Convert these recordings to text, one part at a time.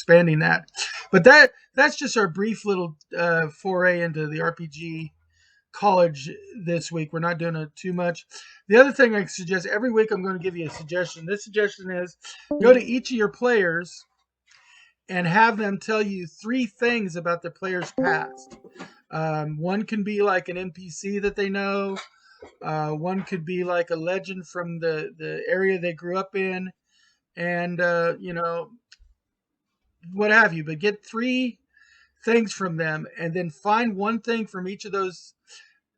expanding that. But that's just our brief little foray into the RPG college this week. We're not doing it too much. The other thing I suggest, every week I'm going to give you a suggestion. This suggestion is go to each of your players and have them tell you 3 things about their player's past. One can be like an NPC that they know. One could be like a legend from the area they grew up in, and what have you. But get 3 things from them, and then find one thing from each of those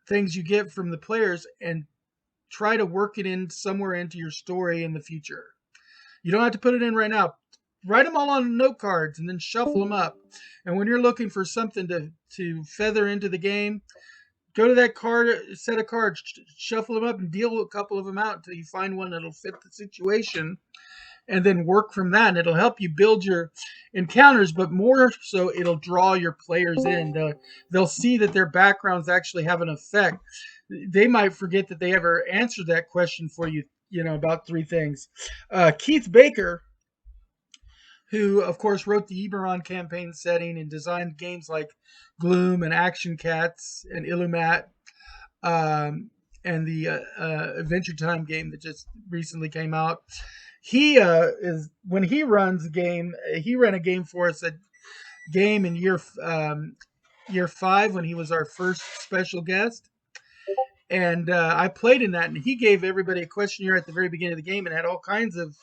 things you get from the players, and try to work it in somewhere into your story in the future. You don't have to put it in right now. Write them all on note cards and then shuffle them up. And when you're looking for something to feather into the game, go to that set of cards, shuffle them up, and deal a couple of them out until you find one that'll fit the situation, and then work from that. And it'll help you build your encounters, but more so, it'll draw your players in. They'll see that their backgrounds actually have an effect. They might forget that they ever answered that question for you, about 3 things. Keith Baker, who, of course, wrote the Eberron campaign setting and designed games like Gloom and Action Cats and Illumat, and the Adventure Time game that just recently came out. He when he runs a game, he ran a game for us, a game in year 5 when he was our first special guest. And I played in that, and he gave everybody a questionnaire at the very beginning of the game and had all kinds of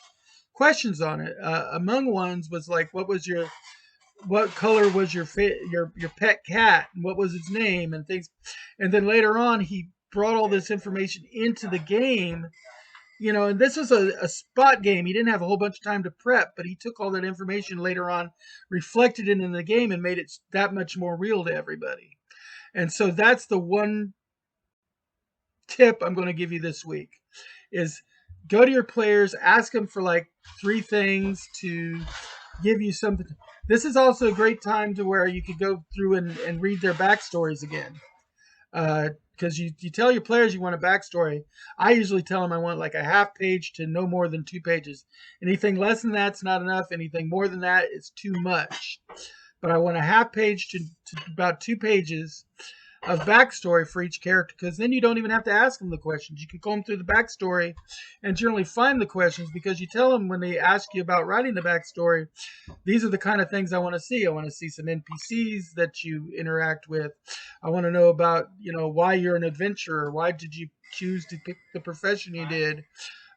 questions on it. Among ones was like, what color was your pet cat, and what was its name, and things. And then later on, he brought all this information into the game, and this was a spot game. He didn't have a whole bunch of time to prep, but he took all that information later on, reflected it in the game, and made it that much more real to everybody. And so that's the one tip I'm going to give you this week, is go to your players, ask them for like 3 things to give you something. This is also a great time to where you could go through and read their backstories again. Because you tell your players you want a backstory. I usually tell them I want like a half page to no more than 2 pages. Anything less than that's not enough. Anything more than that is too much. But I want a half page to about 2 pages of backstory for each character, because then you don't even have to ask them the questions. You can comb through the backstory and generally find the questions, because you tell them when they ask you about writing the backstory, these are the kind of things I want to see. I want to see some NPCs that you interact with. I want to know about, why you're an adventurer. Why did you choose to pick the profession you did?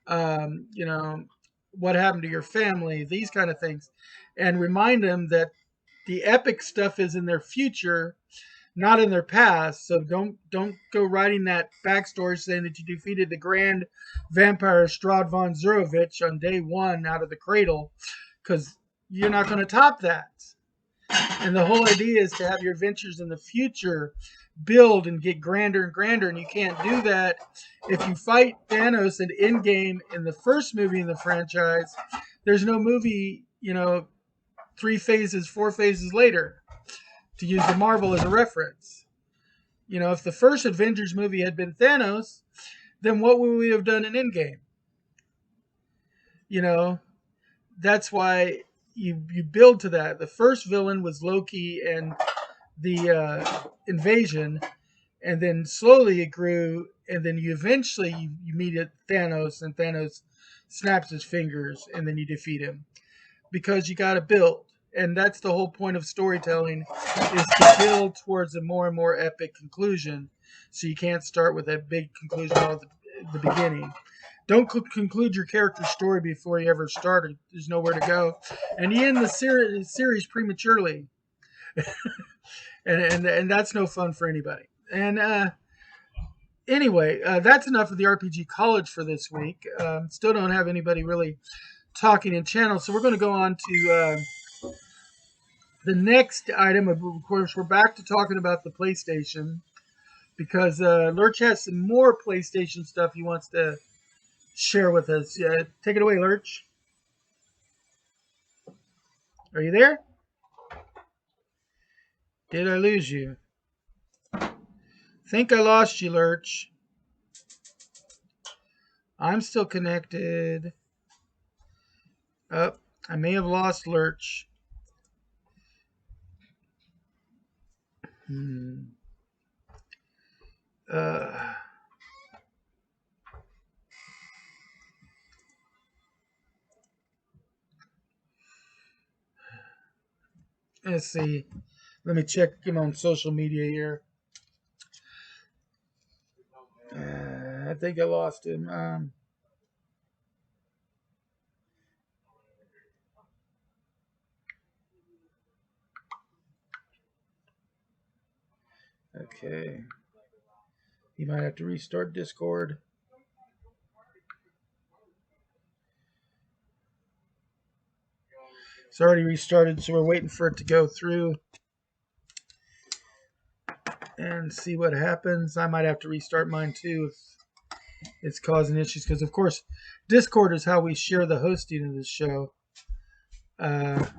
What happened to your family? These kind of things. And remind them that the epic stuff is in their future, not in their past. So don't go writing that backstory saying that you defeated the grand vampire Strahd von Zurovich on day 1 out of the cradle, because you're not going to top that. And the whole idea is to have your adventures in the future build and get grander and grander, and you can't do that if you fight Thanos in Endgame in the first movie in the franchise. There's no movie, 3 phases, 4 phases later, to use the Marvel as a reference. If the first Avengers movie had been Thanos, then what would we have done in Endgame? That's why you build to that. The first villain was Loki and the invasion, and then slowly it grew, and then you eventually you meet Thanos, and Thanos snaps his fingers, and then you defeat him, because you got to build. And that's the whole point of storytelling, is to build towards a more and more epic conclusion. So you can't start with a big conclusion all at the beginning. Don't conclude your character's story before you ever start. There's nowhere to go. And you end the series prematurely. and that's no fun for anybody. And anyway, that's enough of the RPG College for this week. Still don't have anybody really talking in channel. So we're going to go on to the next item. Of course, we're back to talking about the PlayStation, because Lurch has some more PlayStation stuff he wants to share with us. Take it away, Lurch. Are you there? Did I lose you? Think I lost you, Lurch. I'm still connected. Oh, I may have lost Lurch. Uh, let's see. Let me check him on social media here. I think I lost him. Okay. You might have to restart Discord. It's already restarted, so we're waiting for it to go through and see what happens. I might have to restart mine too if it's causing issues, because of course Discord is how we share the hosting of this show. Let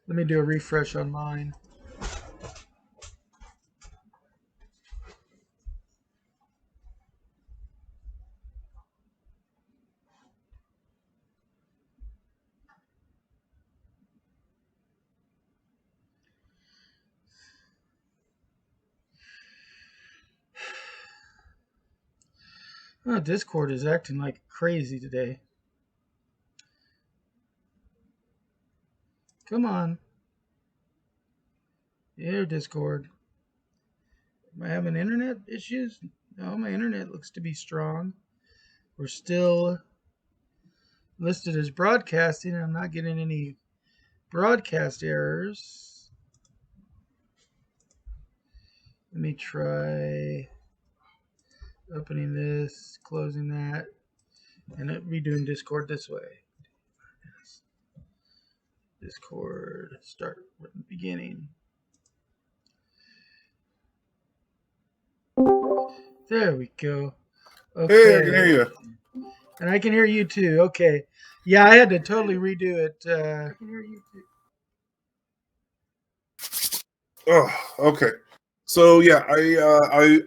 me do a refresh on mine. Oh, Discord is acting like crazy today. Come on. Here, Discord. Am I having internet issues? No, my internet looks to be strong. We're still listed as broadcasting. I'm not getting any broadcast errors. Let me try opening this, closing that, and redoing Discord this way. Discord, start from the beginning. There we go. Okay. Hey, I can hear you. And I can hear you too. Okay. Yeah, I had to totally redo it. I can hear you too. Oh, okay. So yeah, I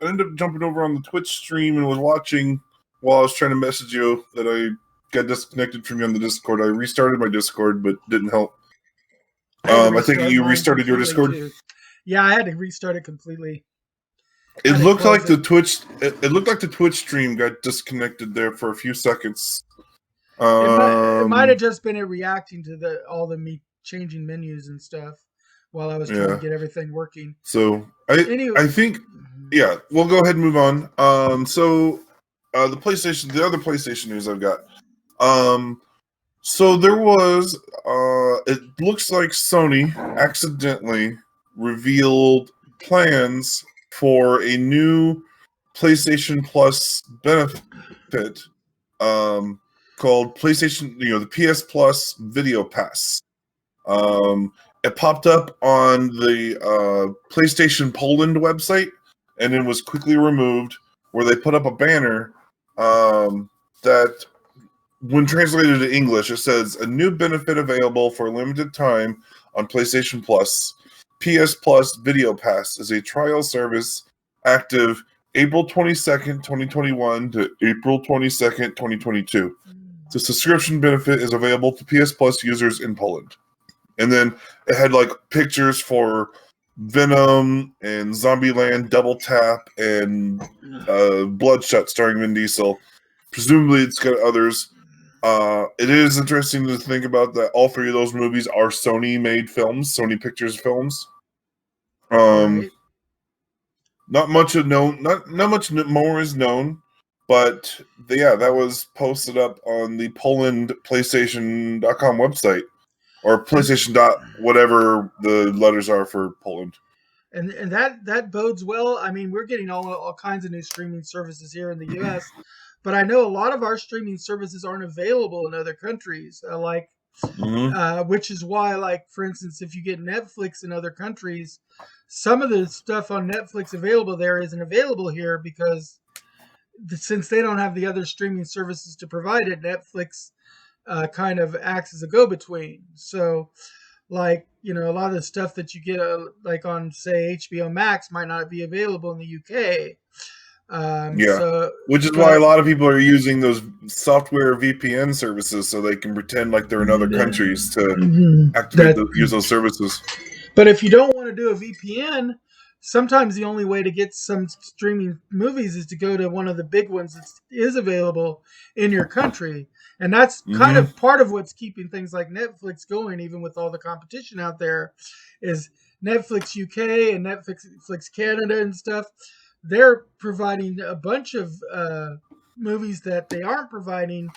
ended up jumping over on the Twitch stream and was watching while I was trying to message you that I got disconnected from you on the Discord. I restarted my Discord, but didn't help. I think you restarted your Discord. Too. Yeah, I had to restart it completely. It looked like the Twitch. It looked like the Twitch stream got disconnected there for a few seconds. It might have just been it reacting to all the me changing menus and stuff while I was trying to get everything working. So I think we'll go ahead and move on. So the other PlayStation news I've got. So there was it looks like Sony accidentally revealed plans for a new PlayStation Plus benefit called PlayStation, the PS Plus Video Pass. It popped up on the PlayStation Poland website and then was quickly removed, where they put up a banner that, when translated to English, it says, "A new benefit available for a limited time on PlayStation Plus. PS Plus Video Pass is a trial service active April 22nd, 2021 to April 22nd, 2022. The subscription benefit is available to PS Plus users in Poland." And then it had like pictures for Venom and Zombieland Double Tap and Bloodshot starring Vin Diesel. Presumably it's got others. It is interesting to think about that all three of those movies are Sony-made films, Sony Pictures films. Right. Not much more is known, but that was posted up on the Poland PlayStation.com website, or PlayStation whatever the letters are for Poland. And that bodes well. I mean, we're getting all kinds of new streaming services here in the U.S., but I know a lot of our streaming services aren't available in other countries. Which is why, like, for instance, if you get Netflix in other countries, some of the stuff on Netflix available there isn't available here because since they don't have the other streaming services to provide it, Netflix kind of acts as a go-between. So, like, a lot of the stuff that you get like on, say, HBO Max might not be available in the UK. Which is why a lot of people are using those software VPN services so they can pretend like they're in other countries to use those services. But if you don't want to do a VPN, sometimes the only way to get some streaming movies is to go to one of the big ones that is available in your country. And that's kind Mm-hmm. of part of what's keeping things like Netflix going, even with all the competition out there, is Netflix UK and Netflix Canada and stuff. They're providing a bunch of movies that they aren't providing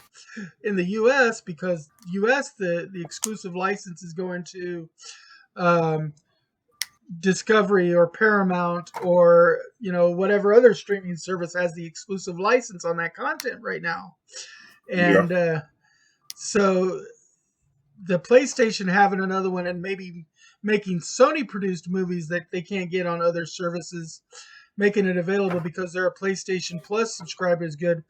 in the US, because US, the exclusive license is going to um, Discovery or Paramount or whatever other streaming service has the exclusive license on that content right now. Yeah. And so the PlayStation having another one and maybe making Sony produced movies that they can't get on other services, making it available because they're a PlayStation Plus subscriber is good.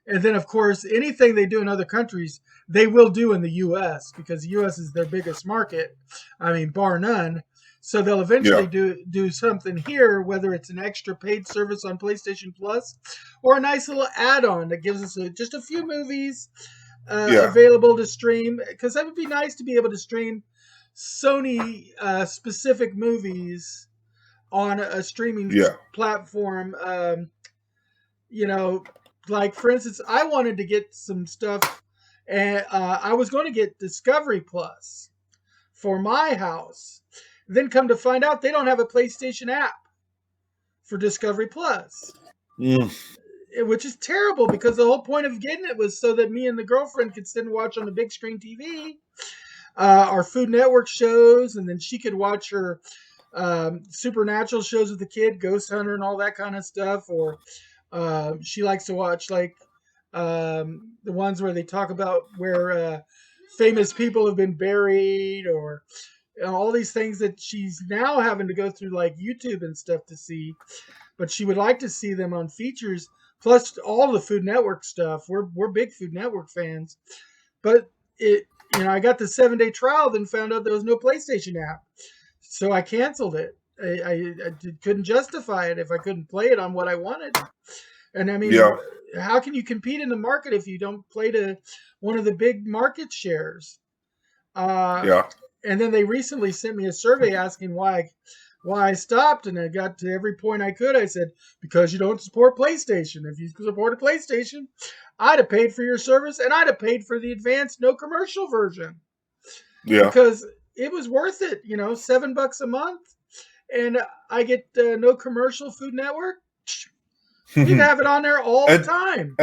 And then, of course, anything they do in other countries, they will do in the U.S. because the U.S. is their biggest market. I mean, bar none. So they'll eventually Yeah. do something here, whether it's an extra paid service on PlayStation Plus or a nice little add-on that gives us just a few movies Yeah. available to stream. Because that would be nice to be able to stream Sony specific movies on a streaming Yeah. platform. Like for instance, I wanted to get some stuff, and I was going to get Discovery Plus for my house. Then come to find out, they don't have a PlayStation app for Discovery Plus, Mm. which is terrible because the whole point of getting it was so that me and the girlfriend could sit and watch on the big screen TV our Food Network shows, and then she could watch her supernatural shows with the kid, Ghost Hunter, and all that kind of stuff. Or she likes to watch like the ones where they talk about where famous people have been buried, or all these things that she's now having to go through like YouTube and stuff to see. But she would like to see them on features, plus all the Food Network stuff. We're big Food Network fans, but I got the 7-day trial, then found out there was no PlayStation app, so I canceled it. Couldn't justify it if I couldn't play it on what I wanted. And I mean, Yeah. how can you compete in the market if you don't play to one of the big market shares? Yeah. And then they recently sent me a survey asking why I stopped, and I got to every point I could. I said, because you don't support PlayStation. If you support a PlayStation, I'd have paid for your service, and I'd have paid for the advanced no commercial version. Yeah. Because it was worth it, $7 a month, and I get no commercial Food Network. We have it on there all the time.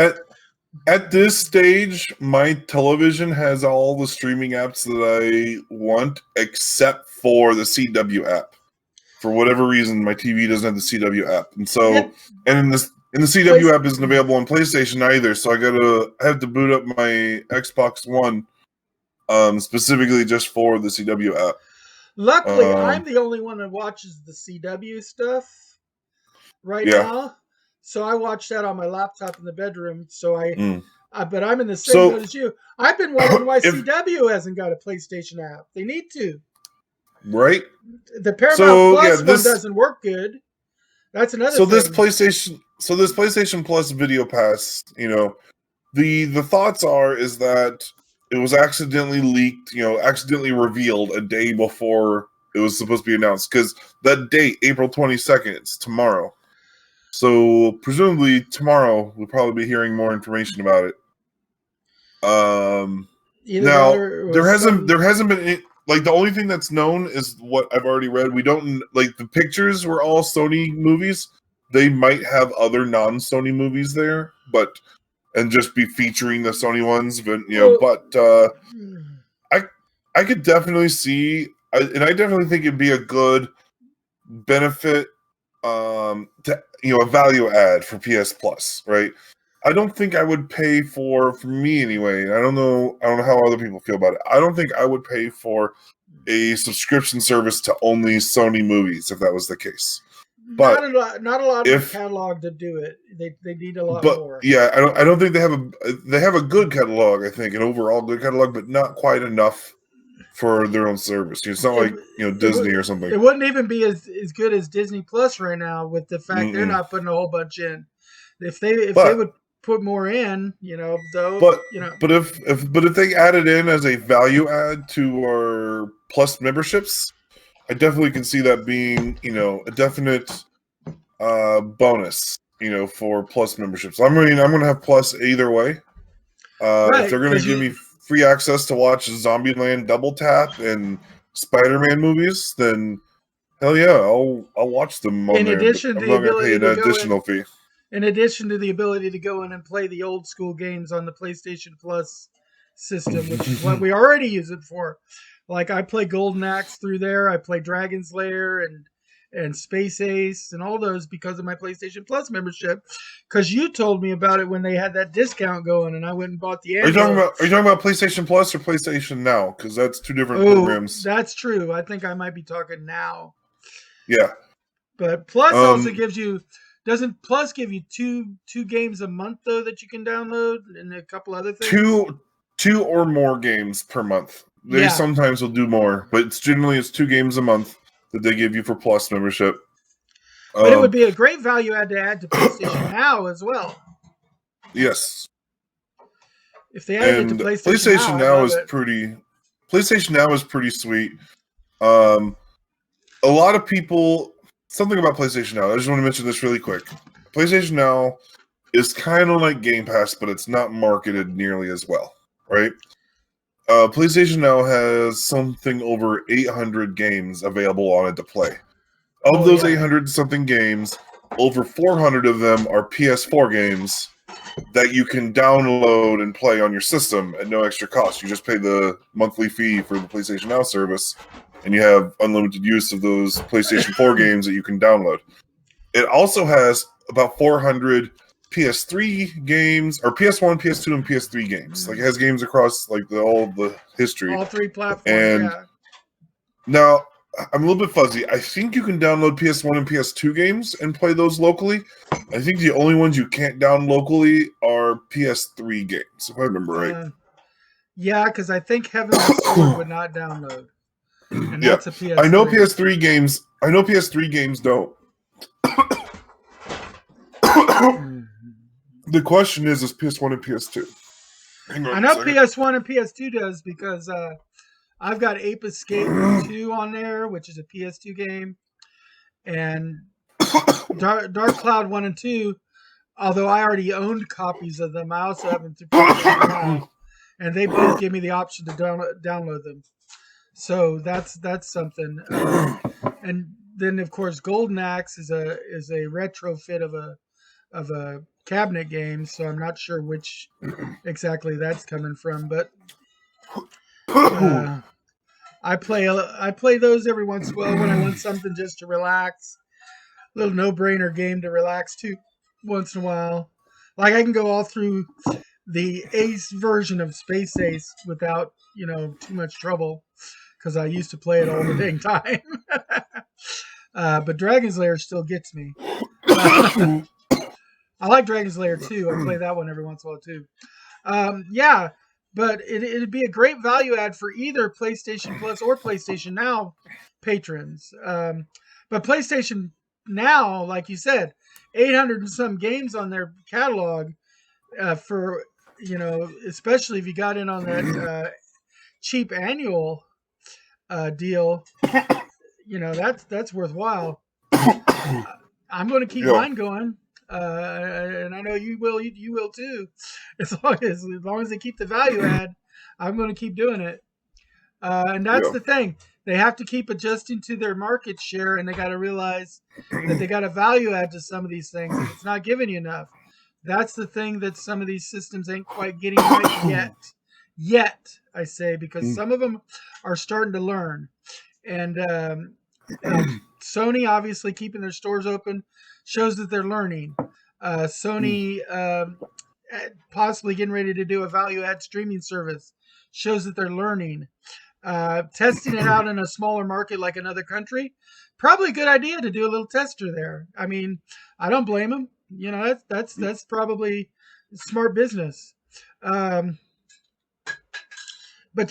At this stage, my television has all the streaming apps that I want, except for the CW app. For whatever reason, my TV doesn't have the CW app, and so Yeah. and the CW app isn't available on PlayStation either. So I have to boot up my Xbox One, specifically just for the CW app. Luckily, I'm the only one that watches the CW stuff right now. So I watch that on my laptop in the bedroom. So but I'm in the same boat as you. I've been wondering why CW hasn't got a PlayStation app. They need to. Right? The Paramount Plus one doesn't work good. That's another thing. This PlayStation Plus Video Pass, the thoughts is that it was accidentally leaked, accidentally revealed a day before it was supposed to be announced. Because that date, April 22nd, it's tomorrow. So presumably tomorrow we'll probably be hearing more information about it. Now there hasn't been any, like, the only thing that's known is what I've already read. We don't, like, the pictures were all Sony movies. They might have other non-Sony movies there, and just be featuring the Sony ones. But I could definitely see, and I definitely think it'd be a good benefit, to a value add for PS Plus, right? I don't think I would pay for me anyway. I don't know how other people feel about it. I don't think I would pay for a subscription service to only Sony movies if that was the case. But not a lot of catalog to do it. They need a lot more. Yeah, I don't think they have a good catalog. I think an overall good catalog, but not quite enough for their own service. It's not like Disney or something. It wouldn't even be as good as Disney Plus right now, with the fact they're not putting a whole bunch in. If they would put more in, But if they added in as a value add to our Plus memberships, I definitely can see that being, a definite bonus, for Plus memberships. I'm going to have Plus either way. If Right, they're going to give me free access to watch Zombieland Double Tap and Spider-Man movies, then hell yeah, I'll watch them on in there. But addition to I'm the not going to pay ability an to go in, additional fee. in addition to the ability to go in and play the old school games on the PlayStation Plus system, which is what we already use it for. Like I play Golden Axe through there. I play Dragon's Lair and Space Ace and all those because of my PlayStation Plus membership. Because you told me about it when they had that discount going, and I went and bought the Are you annual. talking about PlayStation Plus or PlayStation Now? Because that's two different Oh, programs. that's true. I think I might be talking now. Yeah. But Plus also gives you. Doesn't Plus give you two games a month though that you can download and a couple other things? Two or more games per month. They Yeah. sometimes will do more, but it's 2 games a month that they give you for Plus membership. But it would be a great value add to PlayStation Now as well. Yes. If they added it to PlayStation Now I'd is love it. PlayStation Now is pretty sweet. A lot of people, something about PlayStation Now, I just want to mention this really quick. PlayStation Now is kind of like Game Pass, but it's not marketed nearly as well, right? PlayStation Now has something over 800 games available on it to play. Of those 800 something games, over 400 of them are PS4 games that you can download and play on your system at no extra cost. You just pay the monthly fee for the PlayStation Now service, and you have unlimited use of those PlayStation 4 games that you can download. It also has about 400 PS3 games, or PS1, PS2, and PS3 games. Like it has games across like all the history. All three platforms, and now I'm a little bit fuzzy. I think you can download PS1 and PS2 games and play those locally. I think the only ones you can't download locally are PS3 games, if I remember right. Yeah, because I think Heavenly Sword would not download. And that's a PS3. I know PS3 games don't. The question is PS1 and PS2? I know PS1 and PS2 does because I've got Ape Escape 2 on there, which is a PS2 game. And Dark Cloud 1 and 2, although I already owned copies of them, I also have them through PS2 Now. And they both give me the option to download them. So that's something. And then of course Golden Axe is a retrofit of a cabinet game, so I'm not sure which exactly that's coming from, but I play those every once in a while when I want something just to relax. A little no-brainer game to relax to once in a while. Like I can go all through the Ace version of Space Ace without, too much trouble because I used to play it all the dang time. But Dragon's Lair still gets me. I like Dragon's Lair too. I play that one every once in a while too. Yeah, but it'd be a great value add for either PlayStation Plus or PlayStation Now patrons. But PlayStation Now, like you said, 800 and some games on their catalog for, especially if you got in on that cheap annual deal, that's worthwhile. I'm going to keep mine going. And I know you will too. As long as they keep the value add, I'm going to keep doing it. And that's the thing. They have to keep adjusting to their market share, and they got to realize that they got a value add to some of these things. And it's not giving you enough. That's the thing that some of these systems ain't quite getting right yet. Yet, I say, because some of them are starting to learn. And Sony, obviously, keeping their stores open shows that they're learning. Sony possibly getting ready to do a value add streaming service shows that they're learning. Testing it out in a smaller market like another country, probably a good idea to do a little tester there. I mean, I don't blame them. That's probably smart business. But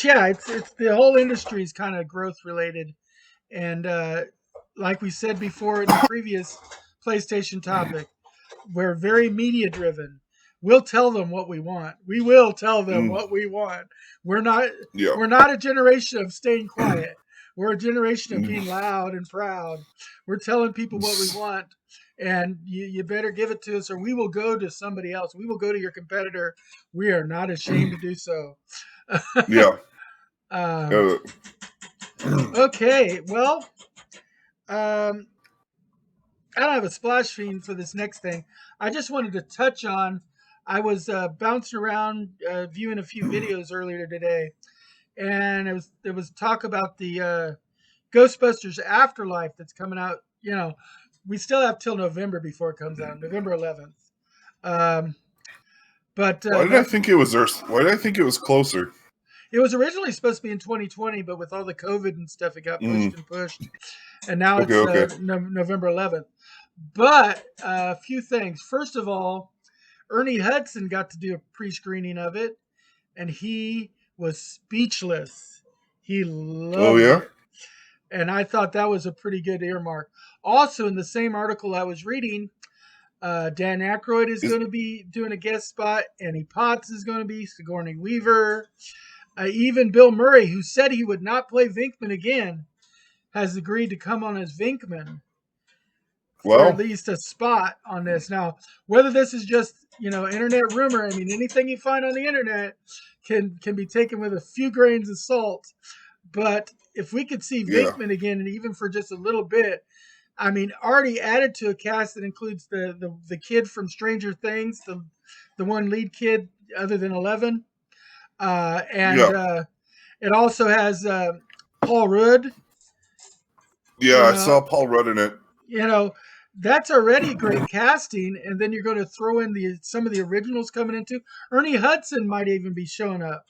yeah, it's the whole industry is kind of growth related, and like we said before in the previous PlayStation topic, we're very media driven. We'll tell them what we want. We will tell them what we want. We're not a generation of staying quiet. We're a generation of being loud and proud. We're telling people what we want, and you better give it to us, or we will go to somebody else. We will go to your competitor. We are not ashamed to do so. Yeah. um, Uh, okay, well, um, I don't have a splash screen for this next thing. I just wanted to touch on. I was bouncing around viewing a few videos earlier today, and there was talk about the Ghostbusters Afterlife that's coming out. We still have till November before it comes out, November 11th. Um, but why did I that think it was there? Why did I think it was closer? it was originally supposed to be in 2020, but with all the COVID and stuff, it got pushed Mm, and pushed, and now okay, it's okay. November 11th. But a few things. First of all, Ernie Hudson got to do a pre-screening of it, and he was speechless. He Oh loved yeah. it, and I thought that was a pretty good earmark. Also, in the same article I was reading, Dan Aykroyd is Is going to be doing a guest spot. Annie Potts is going to be Sigourney Weaver. Even Bill Murray, who said he would not play Vinkman again, has agreed to come on as Vinkman for at well, least a spot on this. Now, whether this is just internet rumor, I mean, anything you find on the internet can be taken with a few grains of salt. But if we could see yeah. Vinkman again, and even for just a little bit, I mean, already added to a cast that includes the kid from Stranger Things, the one lead kid other than 11, and Yeah. it also has Paul Rudd. Yeah, You I know, saw Paul Rudd in it. you know that's already great casting, and then you're going to throw in some of the originals coming into. Ernie Hudson might even be showing up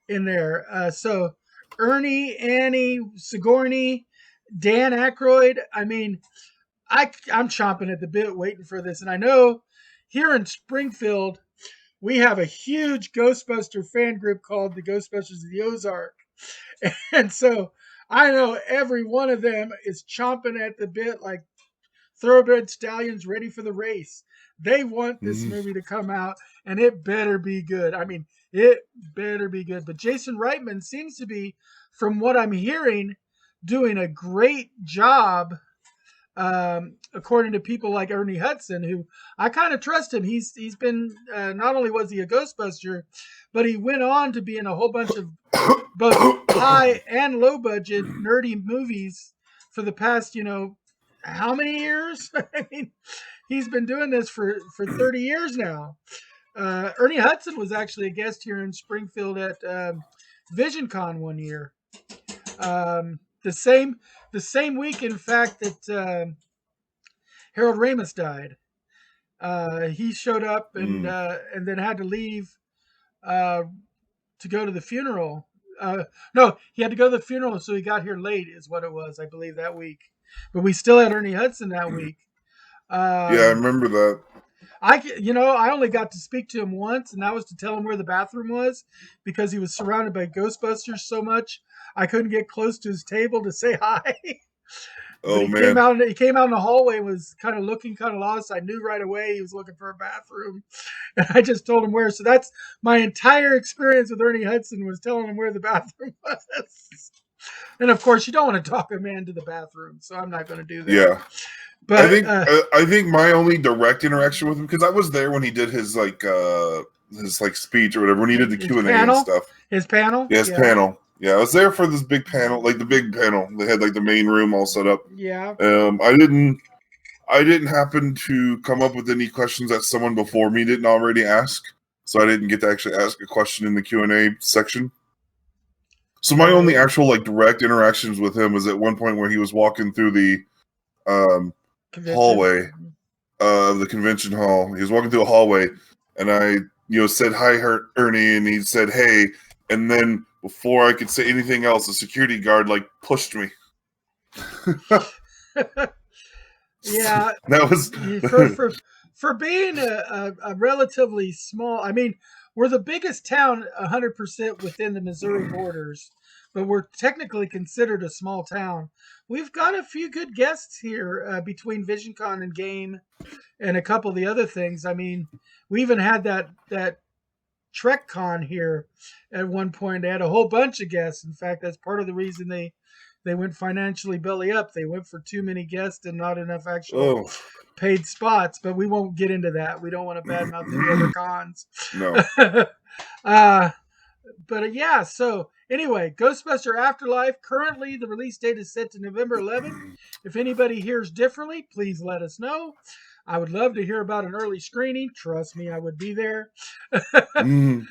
in there. So Ernie, Annie, Sigourney, Dan Aykroyd. I mean, I'm chomping at the bit waiting for this. And I know here in Springfield, we have a huge Ghostbuster fan group called the Ghostbusters of the Ozark. And so I know every one of them is chomping at the bit like thoroughbred stallions ready for the race. They want this Mm. movie to come out, and it better be good. I mean, it better be good. But Jason Reitman seems to be, from what I'm hearing, doing a great job, according to people like Ernie Hudson, who I kind of trust him. He's been not only was he a Ghostbuster, but he went on to be in a whole bunch of both high and low budget nerdy movies for the past how many years? I mean, he's been doing this for 30 years now. Ernie Hudson was actually a guest here in Springfield at VisionCon one year. The same week, in fact, that Harold Ramis died. He showed up Mm. and then had to leave uh, to go to the funeral. No, he had to go to the funeral, so he got here late, is what it was, I believe, that week. But we still had Ernie Hudson that week. Yeah, I Um, remember that. I only got to speak to him once, and that was to tell him where the bathroom was because he was surrounded by Ghostbusters so much I couldn't get close to his table to say hi. But Oh man. He came out in the hallway, was kind of looking kind of lost. I knew right away he was looking for a bathroom. And I just told him where. So that's my entire experience with Ernie Hudson, was telling him where the bathroom was. And of course, you don't want to talk a man to the bathroom, so I'm not going to do that. Yeah. But I think my only direct interaction with him, because I was there when he did his speech or whatever, when he did the his Q&A and panel, stuff. his panel, Yeah, his yeah, panel. Yeah, I was there for this big panel, like the big panel. They had like the main room all set up. yeah. I didn't happen to come up with any questions that someone before me didn't already ask, so I didn't get to actually ask a question in the Q&A section. So my only Right. actual like direct interactions with him was at one point where he was walking through the Convention. hallway of the convention hall. He was walking through a hallway, and I said hi, Ernie, and he said hey, and then before I could say anything else, the security guard like pushed me. Yeah, That was for being a relatively small. I mean, we're the biggest town 100% within the Missouri borders, but we're technically considered a small town. We've got a few good guests here between VisionCon and Game and a couple of the other things. I mean, we even had that TrekCon here at one point. They had a whole bunch of guests. In fact, that's part of the reason they they went financially belly up. They went for too many guests and not enough actual Oh paid spots. But we won't get into that. We don't want to badmouth any other cons. no. uh, but yeah, so anyway, Ghostbuster Afterlife. Currently, the release date is set to November 11th. If anybody hears differently, please let us know. I would love to hear about an early screening. Trust me, I would be there. Mm.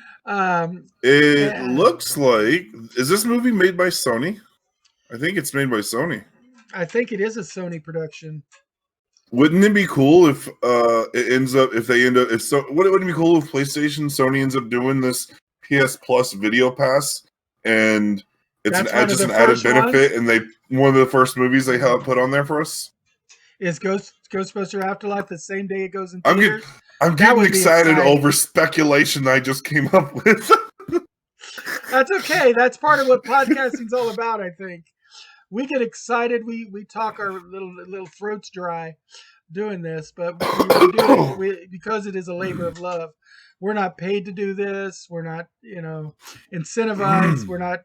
It looks like, is this movie made by Sony? I think it's made by Sony. I think it is a Sony production. Wouldn't it be cool if wouldn't it be cool if PlayStation Sony ends up doing this PS Plus Video Pass, and it's just an added benefit, and one of the first movies they have put on there for us? Is Ghostbuster Afterlife the same day it goes in theaters? I'm getting excited over speculation I just came up with. That's okay. That's part of what podcasting's all about, I think. We get excited. We talk our little throats dry doing this, but we do it because it is a labor of love. We're not paid to do this. We're not, incentivized. We're not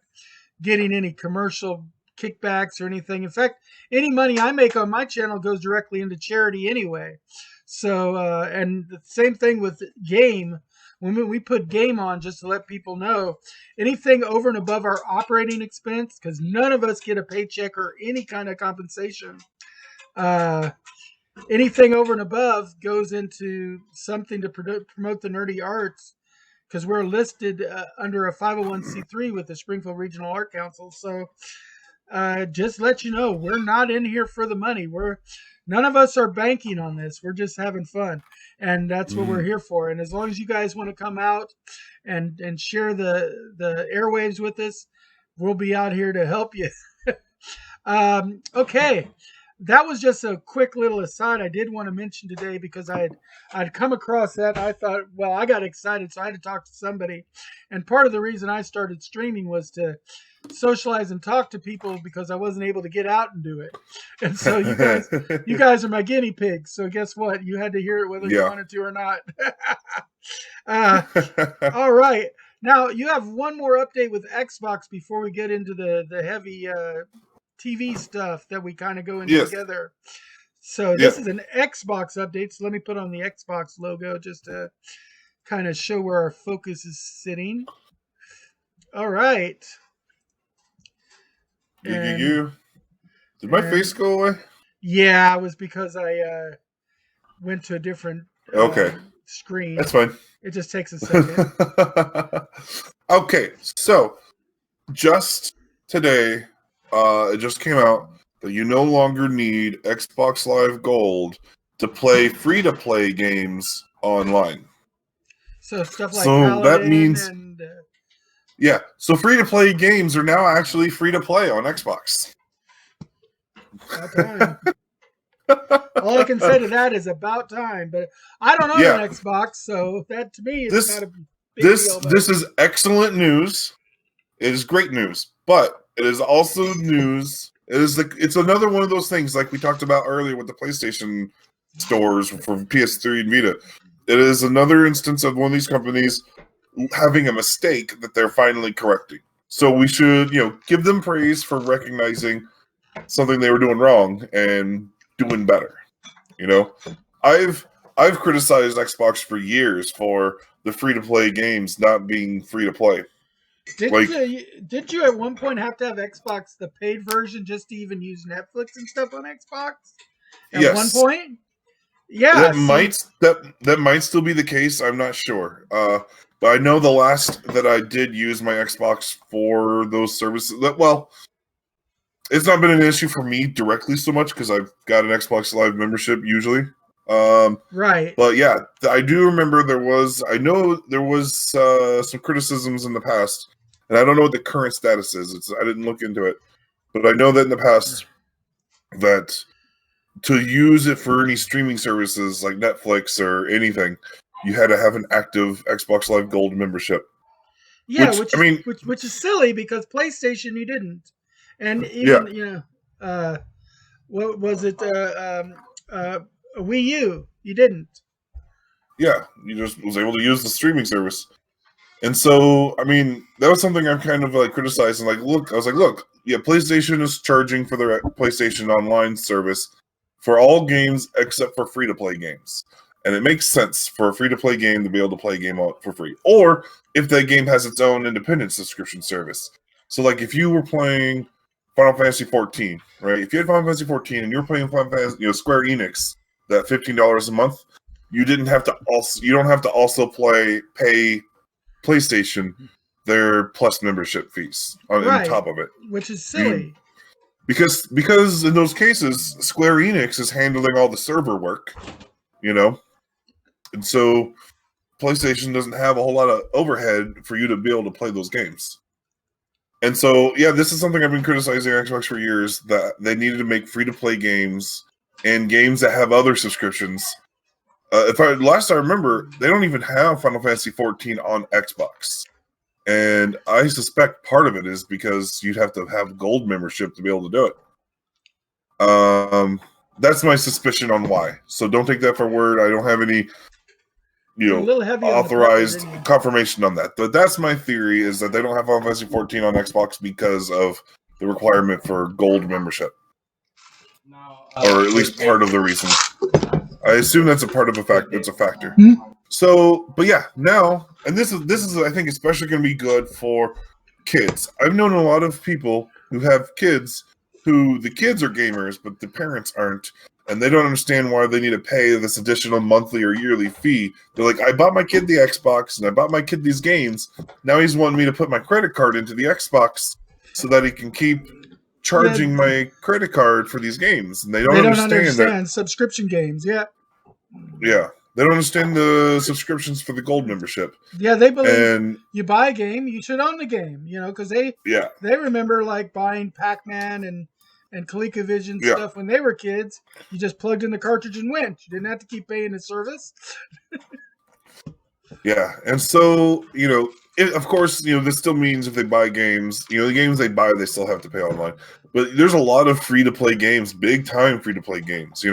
getting any commercial kickbacks or anything. In fact, any money I make on my channel goes directly into charity anyway. So, and the same thing with Game. When we put Game on, just to let people know, anything over and above our operating expense, because none of us get a paycheck or any kind of compensation, anything over and above goes into something to promote the nerdy arts, because we're listed under a 501c3 with the Springfield Regional Art Council. So just let you know, we're not in here for the money. None of us are banking on this. We're just having fun. And that's what we're here for. And as long as you guys want to come out and share the airwaves with us, we'll be out here to help you. Okay. That was just a quick little aside I did want to mention today, because I'd come across that and I thought, well, I got excited, so I had to talk to somebody. And part of the reason I started streaming was to socialize and talk to people, because I wasn't able to get out and do it. And so you guys are my guinea pigs. So guess what? You had to hear it whether you wanted to or not. All right. Now you have one more update with Xbox before we get into the heavy TV stuff that we kind of go into together. So this is an Xbox update. So let me put on the Xbox logo just to kind of show where our focus is sitting. All right. Did my face go away? Yeah, it was because I went to a different screen. That's fine. It just takes a second. Okay, so just today, it just came out that you no longer need Xbox Live Gold to play free-to-play games online. So stuff like Paladin that means... and... Yeah, so free-to-play games are now actually free-to-play on Xbox. About time. All I can say to that is about time, but I don't own an Xbox, so that to me is not a big deal. This is excellent news. It is great news, but it is also news. It's another one of those things like we talked about earlier with the PlayStation stores for PS3 and Vita. It is another instance of one of these companies having a mistake that they're finally correcting. So we should, give them praise for recognizing something they were doing wrong and doing better. I've criticized Xbox for years for the free-to-play games not being free-to-play. Did you at one point have to have Xbox, the paid version, just to even use Netflix and stuff on Xbox? At one point? Yeah. That might still be the case. I'm not sure. But I know the last that I did use my Xbox for those services, it's not been an issue for me directly so much because I've got an Xbox Live membership usually. Right. But yeah, I do remember there was some criticisms in the past, and I don't know what the current status is. I didn't look into it, but I know that in the past that to use it for any streaming services like Netflix or anything, you had to have an active Xbox Live Gold membership. Yeah, which is silly because PlayStation you didn't, and even what was it? A Wii U you didn't. Yeah, you just was able to use the streaming service, and so that was something I'm kind of criticizing. I was like, look, PlayStation is charging for their PlayStation Online service for all games except for free-to-play games. And it makes sense for a free-to-play game to be able to play a game for free. Or if that game has its own independent subscription service. So, like, if you were playing Final Fantasy 14, right? If you had Final Fantasy 14 and you were playing Final Fantasy, Square Enix, that $15 a month, you don't have to also pay PlayStation their Plus membership fees on top of it, which is silly. Because in those cases, Square Enix is handling all the server work, and so PlayStation doesn't have a whole lot of overhead for you to be able to play those games. And so, this is something I've been criticizing Xbox for years, that they needed to make free-to-play games and games that have other subscriptions. Last I remember, they don't even have Final Fantasy 14 on Xbox. And I suspect part of it is because you'd have to have gold membership to be able to do it. That's my suspicion on why. So don't take that for word. I don't have any authorized confirmation on that. But that's my theory, is that they don't have Final Fantasy 14 on Xbox because of the requirement for gold membership. Or at least part of the reason. I assume that's a part of it's a factor. Mm-hmm. So, but now, and this is I think especially going to be good for kids. I've known a lot of people who have kids who the kids are gamers, but the parents aren't, and they don't understand why they need to pay this additional monthly or yearly fee. They're like, I bought my kid the Xbox, and I bought my kid these games. Now he's wanting me to put my credit card into the Xbox so that he can keep charging my credit card for these games, and they don't understand subscription games. Yeah, they don't understand the subscriptions for the gold membership. Yeah, they believe you buy a game, you should own the game. Because they remember like buying Pac-Man and ColecoVision stuff when they were kids. You just plugged in the cartridge and went. You didn't have to keep paying the service. And so of course, this still means if they buy games, the games they buy, they still have to pay online. But there's a lot of free-to-play games, big-time free-to-play games.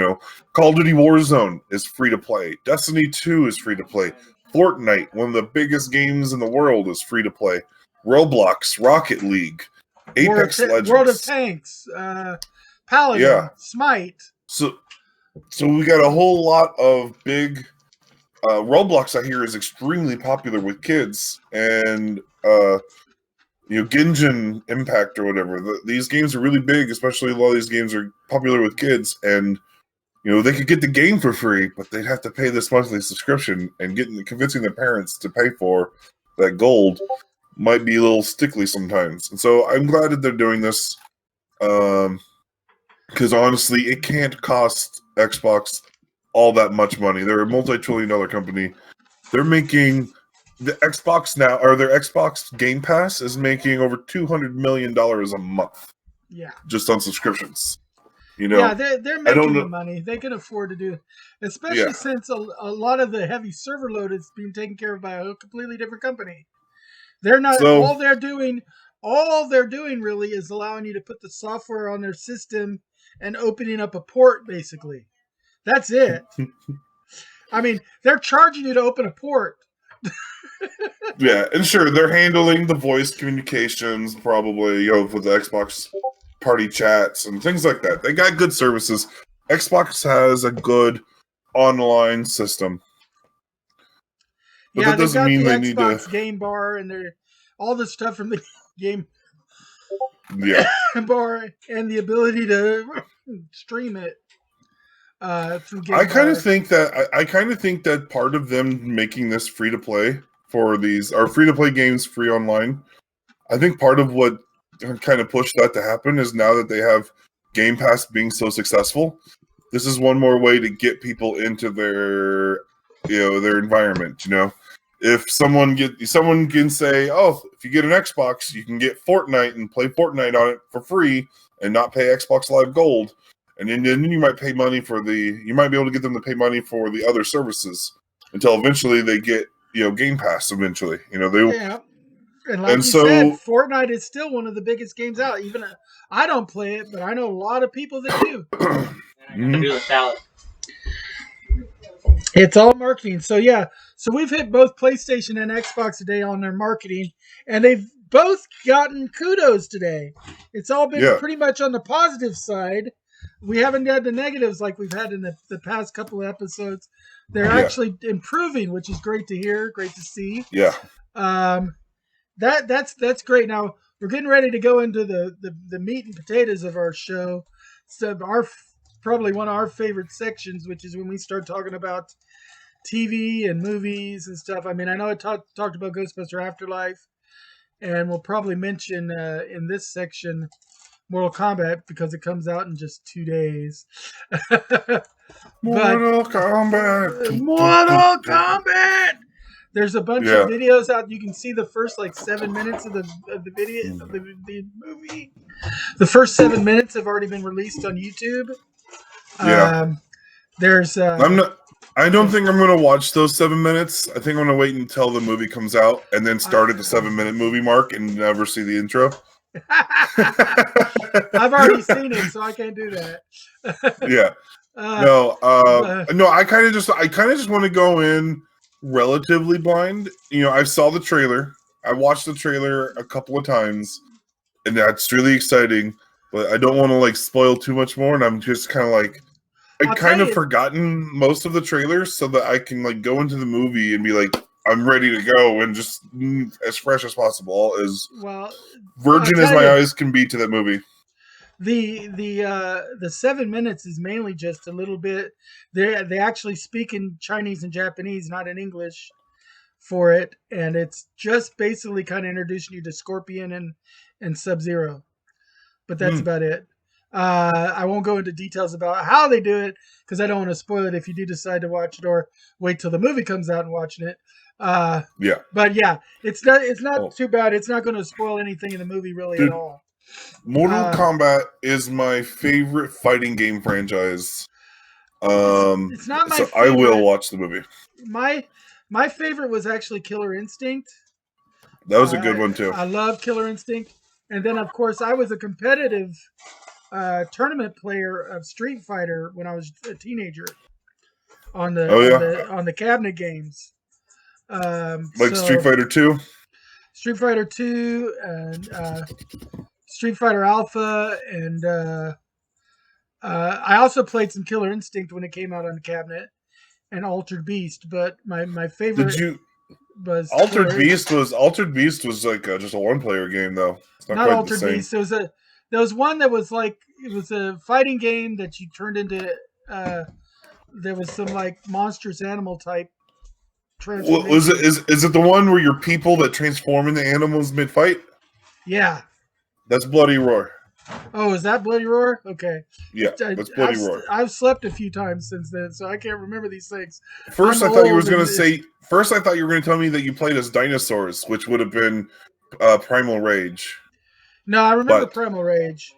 Call of Duty Warzone is free-to-play. Destiny 2 is free-to-play. Fortnite, one of the biggest games in the world, is free-to-play. Roblox, Rocket League, Apex Legends. World of Tanks, Paladin, Smite. So we got a whole lot of big... Roblox, I hear, is extremely popular with kids, and Genshin Impact or whatever. These games are really big, especially a lot of these games are popular with kids, and they could get the game for free, but they'd have to pay this monthly subscription, and convincing their parents to pay for that gold might be a little stickly sometimes. And so I'm glad that they're doing this, because honestly, it can't cost Xbox all that much money. They're a multi-trillion-dollar company. They're making the Xbox now, or their Xbox Game Pass is making over $200 million a month. Yeah, just on subscriptions. Yeah, they're making the money. They can afford to do it, especially since a lot of the heavy server load is being taken care of by a completely different company. They're not all they're doing really is allowing you to put the software on their system and opening up a port, basically. That's it. I mean, they're charging you to open a port. And sure, they're handling the voice communications, probably, with the Xbox party chats and things like that. They got good services. Xbox has a good online system. But that doesn't mean they need to game bar and all the stuff from the game bar and the ability to stream it. I kind of think that part of them making this free to play for these are free to play games free online. I think part of what kind of pushed that to happen is now that they have Game Pass being so successful, this is one more way to get people into their environment. If someone can say, oh, if you get an Xbox, you can get Fortnite and play Fortnite on it for free and not pay Xbox Live Gold. And then you might pay money you might be able to get them to pay money for the other services until eventually they get, Game Pass eventually. And like you said, Fortnite is still one of the biggest games out. Even I don't play it, but I know a lot of people that do. And I do the salad. It's all marketing. So we've hit both PlayStation and Xbox today on their marketing, and they've both gotten kudos today. It's all been Yeah. pretty much on the positive side. We haven't had the negatives like we've had in the past couple of episodes. They're actually improving, which is great to hear, great to see. Yeah. That's great. Now we're getting ready to go into the meat and potatoes of our show. So probably one of our favorite sections, which is when we start talking about TV and movies and stuff. I mean, I know I talked about Ghostbuster Afterlife, and we'll probably mention in this section Mortal Kombat because it comes out in just 2 days. Mortal Kombat. Mortal Kombat. There's a bunch Yeah. of videos out. You can see the first 7 minutes of the video of the movie. The first 7 minutes have already been released on YouTube. Yeah. There's. I don't think I'm going to watch those 7 minutes. I think I'm going to wait until the movie comes out and then start at the 7-minute movie mark and never see the intro. I've already seen it, so I can't do that. Yeah. No. I kind of just want to go in relatively blind. I saw the trailer. I watched the trailer a couple of times, and that's really exciting. But I don't want to spoil too much more, and I'm just kind of I've kind of forgotten most of the trailers so that I can go into the movie and be I'm ready to go and just as fresh as possible, as virgin as my eyes can be to that movie. The 7 minutes is mainly just a little bit. They actually speak in Chinese and Japanese, not in English, for it, and it's just basically kind of introducing you to Scorpion and Sub-Zero, but that's about it. I won't go into details about how they do it because I don't want to spoil it if you do decide to watch it or wait till the movie comes out and watching it. Yeah. But yeah, it's not too bad. It's not going to spoil anything in the movie really at all. Mortal Kombat is my favorite fighting game franchise. It's not my favorite. I will watch the movie. My favorite was actually Killer Instinct. That was a good one too. I love Killer Instinct. And then of course I was a competitive tournament player of Street Fighter when I was a teenager on the cabinet games. Street Fighter 2? Street Fighter 2 and Street Fighter Alpha, and I also played some Killer Instinct when it came out on the cabinet, and Altered Beast. But my favorite was Altered Beast. Altered Beast was just a one-player game though. It's not quite Altered the same. Beast. There was one that was it was a fighting game that you turned into. There was some monstrous animal type. Well, is it the one where you're people that transform into animals mid-fight? Yeah. That's Bloody Roar. Oh, is that Bloody Roar? Okay. Yeah, that's Bloody Roar. I've slept a few times since then, so I can't remember these things. First, I thought you were going to tell me that you played as dinosaurs, which would have been Primal Rage. No, I remember Primal Rage.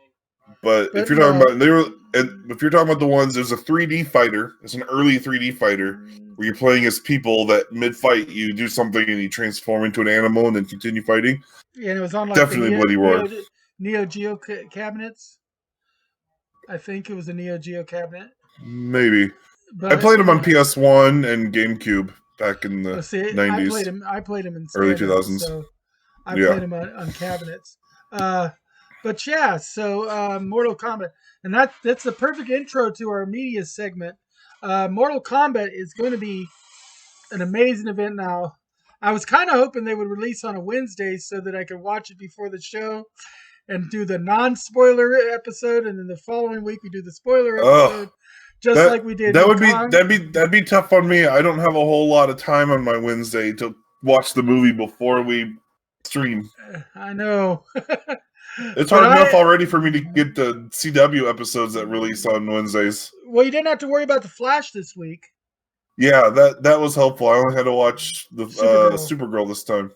But if you're talking about the ones, there's a 3D fighter. It's an early 3D fighter where you're playing as people that mid-fight you do something and you transform into an animal and then continue fighting. Yeah, and it was on definitely Bloody Roar. Neo Geo cabinets. I think it was a Neo Geo cabinet. Maybe. But I played them on PS1 and GameCube back in the 90s. I played them in early 2000s. So I played them on cabinets. But yeah, so Mortal Kombat, and that's the perfect intro to our media segment. Mortal Kombat is going to be an amazing event now. I was kind of hoping they would release on a Wednesday so that I could watch it before the show and do the non-spoiler episode, and then the following week we do the spoiler episode, like we did. That'd be tough on me. I don't have a whole lot of time on my Wednesday to watch the movie before we stream. I know. It's hard enough already for me to get the CW episodes that release on Wednesdays. Well, you didn't have to worry about The Flash this week. Yeah, that was helpful. I only had to watch the Supergirl this time.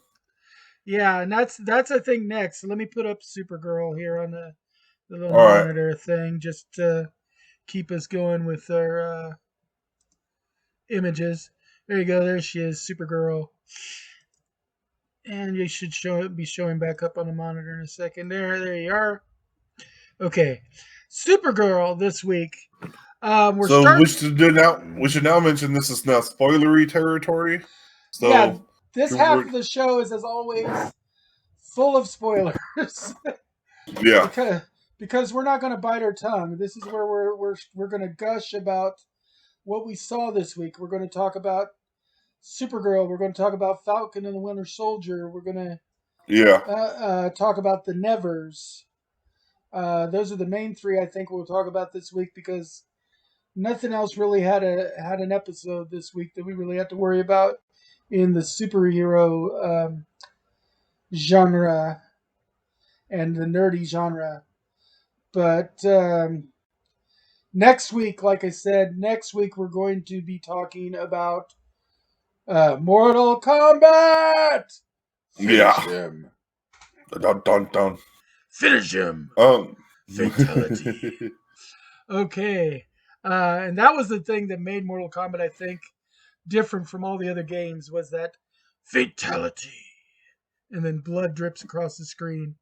Yeah, and that's I think next. So let me put up Supergirl here on the little monitor thing just to keep us going with our images. There you go. There she is, Supergirl. And you should be showing back up on the monitor in a second. There you are. Okay, Supergirl this week. We should now mention this is now spoilery territory. So yeah, this half of the show is as always full of spoilers. Yeah. because we're not going to bite our tongue. This is where we're going to gush about what we saw this week. We're going to talk about Supergirl. We're going to talk about Falcon and the Winter Soldier. We're going Yeah. to talk about the Nevers. Those are the main three I think we'll talk about this week because nothing else really had an episode this week that we really had to worry about in the superhero genre and the nerdy genre. But next week, like I said, next week we're going to be talking about Mortal Kombat. Yeah. Finish him. Dun, dun, dun. Finish him. Fatality. Okay. And that was the thing that made Mortal Kombat, I think, different from all the other games was that fatality. And then blood drips across the screen.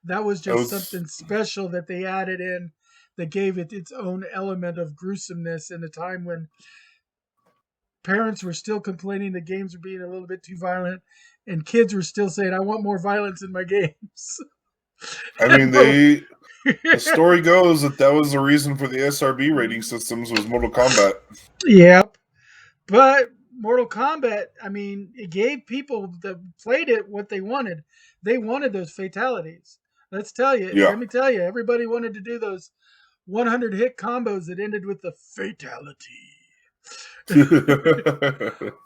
That was just something special that they added in that gave it its own element of gruesomeness in a time when parents were still complaining that games were being a little bit too violent and kids were still saying, I want more violence in my games. I mean, the story goes that was the reason for the SRB rating systems was Mortal Kombat. Yep. But Mortal Kombat, I mean, it gave people that played it what they wanted. They wanted those fatalities. Let me tell you, everybody wanted to do those 100 hit combos that ended with the fatality.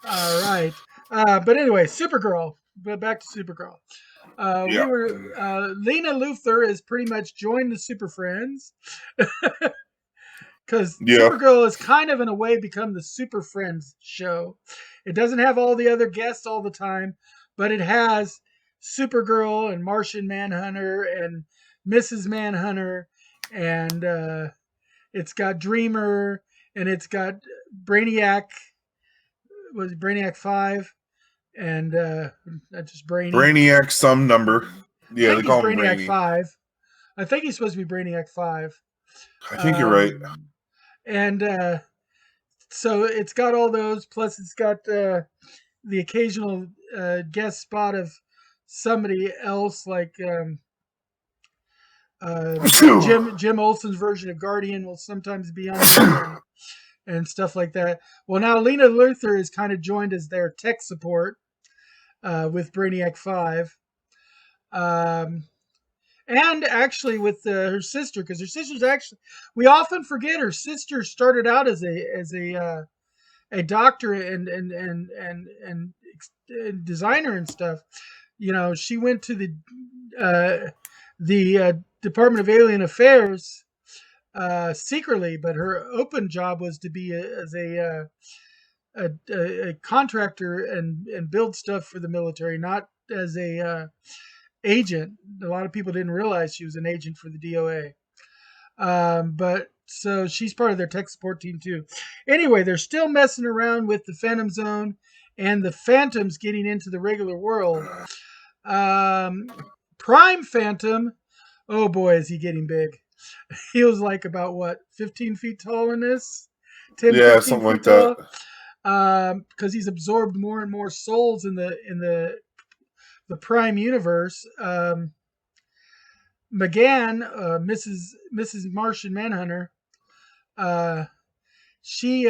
All right. But anyway, Supergirl. But back to Supergirl. Lena Luthor has pretty much joined the Super Friends. Because Supergirl has kind of, in a way, become the Super Friends show. It doesn't have all the other guests all the time, but it has Supergirl and Martian Manhunter and Mrs. Manhunter, and it's got Dreamer, and it's got Brainiac. Was it Brainiac 5? And not just Brainy. Brainiac some number. Yeah, they call him Brainiac Brainy. 5. I think he's supposed to be Brainiac 5. I think you're right. And so it's got all those, plus it's got the occasional guest spot of somebody else, like Jim Olsen's version of Guardian will sometimes be on there and stuff like that. Well, now Lena Luthor is kind of joined as their tech support with Brainiac 5. And actually with her sister, because her sister's actually, we often forget her sister started out as a doctor and designer and stuff. You know, she went to the Department of Alien Affairs secretly, but her open job was to be as a contractor and build stuff for the military, not as a agent. A lot of people didn't realize she was an agent for the DOA. But so she's part of their tech support team too. Anyway, they're still messing around with the Phantom Zone and the Phantoms getting into the regular world. Prime Phantom, oh boy, is he getting big. He was like about what, 15 feet tall in this? 10, yeah, something like tall? that. Because he's absorbed more and more souls in the Prime universe. McGann, Mrs. Martian Manhunter, she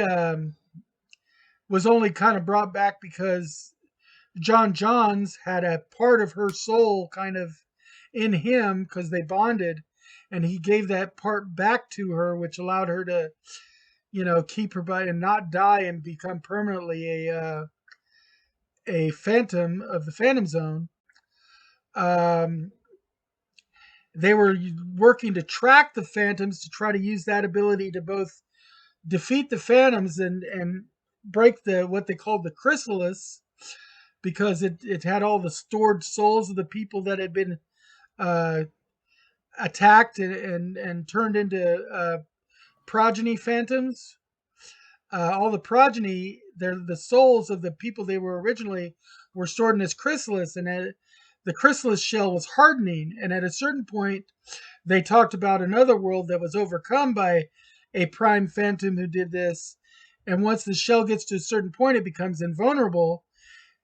was only kind of brought back because John Johns had a part of her soul kind of in him because they bonded, and he gave that part back to her, which allowed her to, keep her by and not die and become permanently a phantom of the Phantom Zone. They were working to track the Phantoms to try to use that ability to both defeat the Phantoms and break what they called the chrysalis, because it had all the stored souls of the people that had been attacked and turned into progeny phantoms. All the progeny, the souls of the people they were originally were stored in this chrysalis, and the chrysalis shell was hardening. And at a certain point, they talked about another world that was overcome by a prime phantom who did this. And once the shell gets to a certain point, it becomes invulnerable.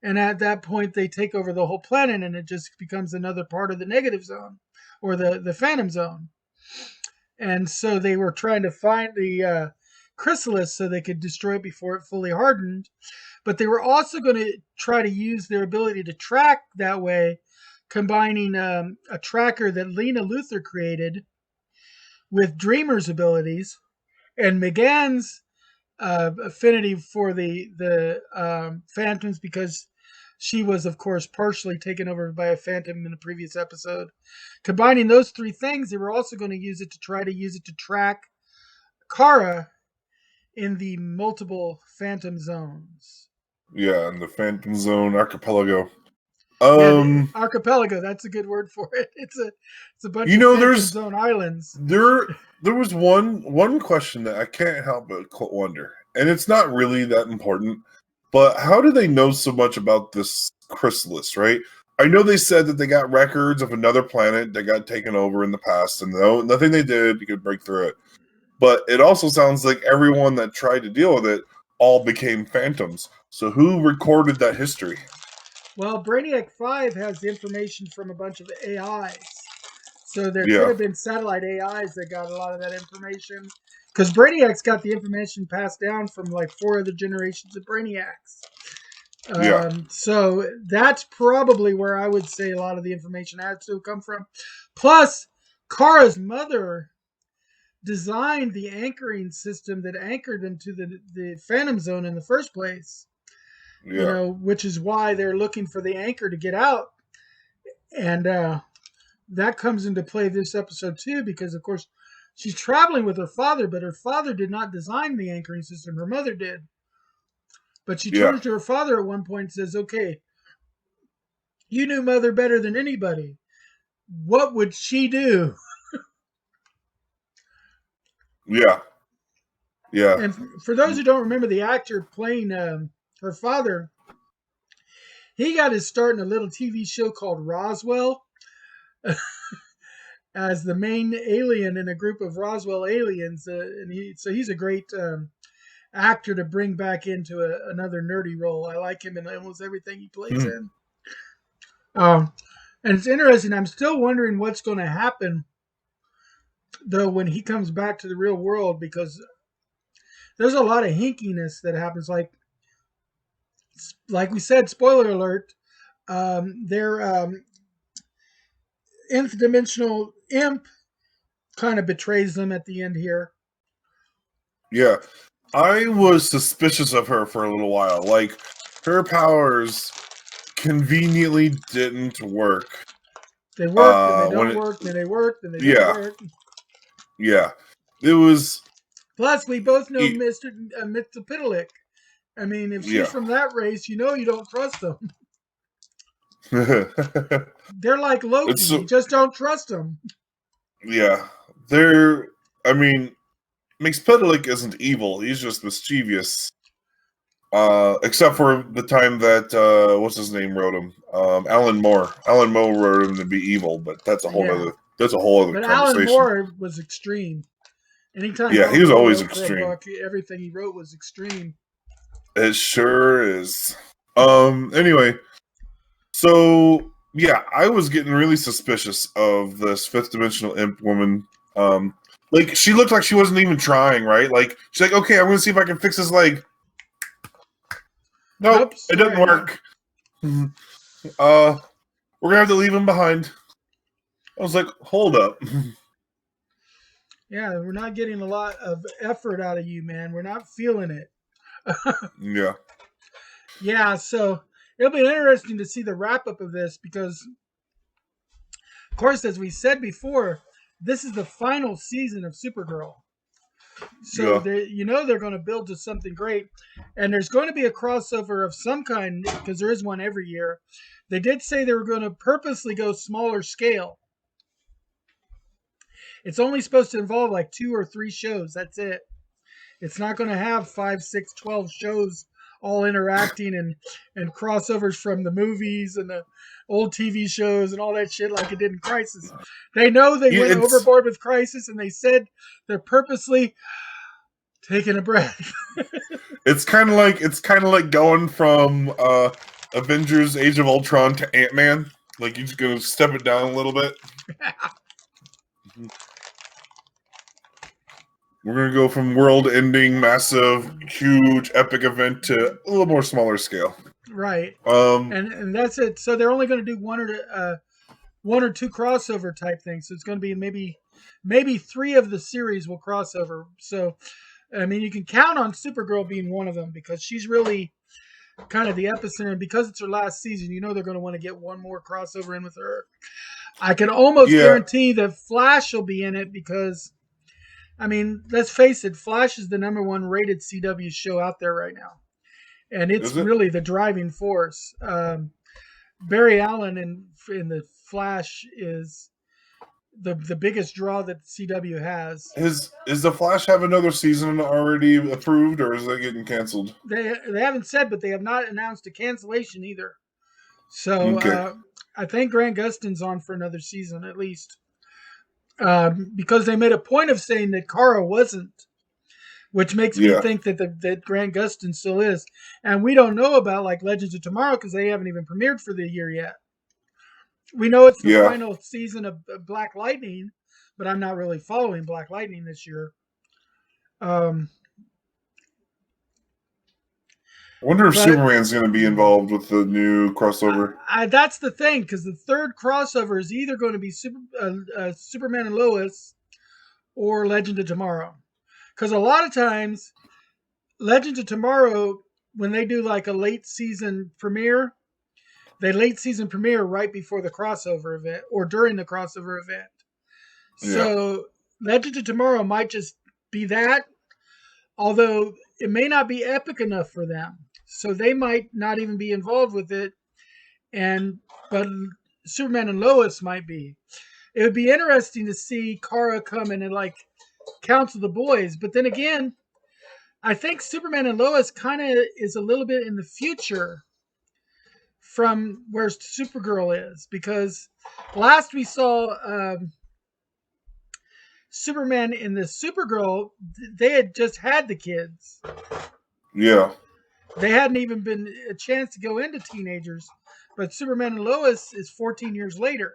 And at that point, they take over the whole planet, and it just becomes another part of the negative zone or the phantom zone. And so they were trying to find the chrysalis so they could destroy it before it fully hardened. But they were also going to try to use their ability to track that way, combining a tracker that Lena Luthor created with Dreamer's abilities and McGann's affinity for the phantoms, because she was, of course, partially taken over by a phantom in the previous episode. Combining those three things, they were also going to use it to track Kara in the multiple phantom zones. Yeah, in the Phantom Zone archipelago. The archipelago, that's a good word for it. It's a bunch of phantom zone islands. There was one question that I can't help but wonder, and it's not really that important, but how do they know so much about this chrysalis, right? I know they said that they got records of another planet that got taken over in the past, and nothing they did could break through it. But it also sounds like everyone that tried to deal with it all became phantoms. So who recorded that history? Well, Brainiac 5 has the information from a bunch of AIs. So there could have been satellite AIs that got a lot of that information. Because Brainiac's got the information passed down from like 4 other generations of Brainiacs. So that's probably where I would say a lot of the information had to come from. Plus, Kara's mother designed the anchoring system that anchored them to the Phantom Zone in the first place. Yeah. You know, which is why they're looking for the anchor to get out. And that comes into play this episode too, because of course she's traveling with her father, but her father did not design the anchoring system. Her mother did. But she turns to her father at one point and says, okay, you knew Mother better than anybody. What would she do? Yeah. And for those who don't remember, the actor playing her father, he got his start in a little TV show called Roswell as the main alien in a group of Roswell aliens. And he's a great actor to bring back into another nerdy role. I like him in almost everything he plays in. And it's interesting. I'm still wondering what's going to happen, though, when he comes back to the real world, because there's a lot of hinkiness that happens. Like we said, spoiler alert, their nth dimensional imp kind of betrays them at the end here. Yeah. I was suspicious of her for a little while. Like, her powers conveniently didn't work. They work, then they don't work, then they work, then they don't work. Yeah. It was... Plus, we both know Mr. Pitalik. I mean, if she's from that race, you know you don't trust them. They're like Loki. You just don't trust them. Yeah. I mean, Pitalik isn't evil. He's just mischievous. Except for the time that, what's his name wrote him? Alan Moore. Alan Moore wrote him to be evil, but that's a whole other conversation. But Alan Moore was extreme. Anytime he was always extreme. Book, everything he wrote was extreme. It sure is. Anyway, so yeah, I was getting really suspicious of this fifth dimensional imp woman. Like, she looked like she wasn't even trying, right? Like, she's like, okay, I'm gonna see if I can fix his leg. Nope, it doesn't work. We're gonna have to leave him behind. I was like, hold up. Yeah, we're not getting a lot of effort out of you, man. We're not feeling it. Yeah. Yeah, so it'll be interesting to see the wrap-up of this because, of course, as we said before, this is the final season of Supergirl. So, they're going to build to something great. And there's going to be a crossover of some kind, because there is one every year. They did say they were going to purposely go smaller scale. It's only supposed to involve like 2 or 3 shows. That's it. It's not going to have 5, 6, 12 shows all interacting and crossovers from the movies and the old TV shows and all that shit like it did in Crisis. They know they went overboard with Crisis, and they said they're purposely taking a breath. It's kind of like going from a Avengers Age of Ultron to Ant-Man? Like, you're just going to step it down a little bit? We're going to go from world-ending, massive, huge, epic event to a little more smaller scale. Right. And that's it. So they're only going to do one or two crossover type things. So it's going to be maybe 3 of the series will cross over. So, I mean, you can count on Supergirl being one of them because she's really kind of the epicenter. And because it's her last season, you know they're going to want to get one more crossover in with her. I can almost guarantee that Flash will be in it because, I mean, let's face it, Flash is the #1 rated CW show out there right now. And it's really the driving force. Barry Allen in the Flash is the biggest draw that CW has. Is the Flash have another season already approved, or is that getting canceled? They haven't said, but they have not announced a cancellation either. So I think Grant Gustin's on for another season at least, because they made a point of saying that Kara wasn't, which makes me think that Grant Gustin still is. And we don't know about like Legends of Tomorrow because they haven't even premiered for the year yet. We know it's the final season of Black Lightning, but I'm not really following Black Lightning this year. I wonder if Superman's going to be involved with the new crossover. That's the thing, because the third crossover is either going to be Superman and Lois or Legend of Tomorrow. Because a lot of times, Legends of Tomorrow, when they do like a late season premiere, they late season premiere right before the crossover event or during the crossover event. So Legends of Tomorrow might just be that, although it may not be epic enough for them. So they might not even be involved with it. But Superman and Lois might be. It would be interesting to see Kara come in and like counsel the boys. But then again, I think Superman and Lois kind of is a little bit in the future from where Supergirl is, because last we saw Superman in the Supergirl, they had just had the kids. Yeah. They hadn't even been a chance to go into teenagers, but Superman and Lois is 14 years later.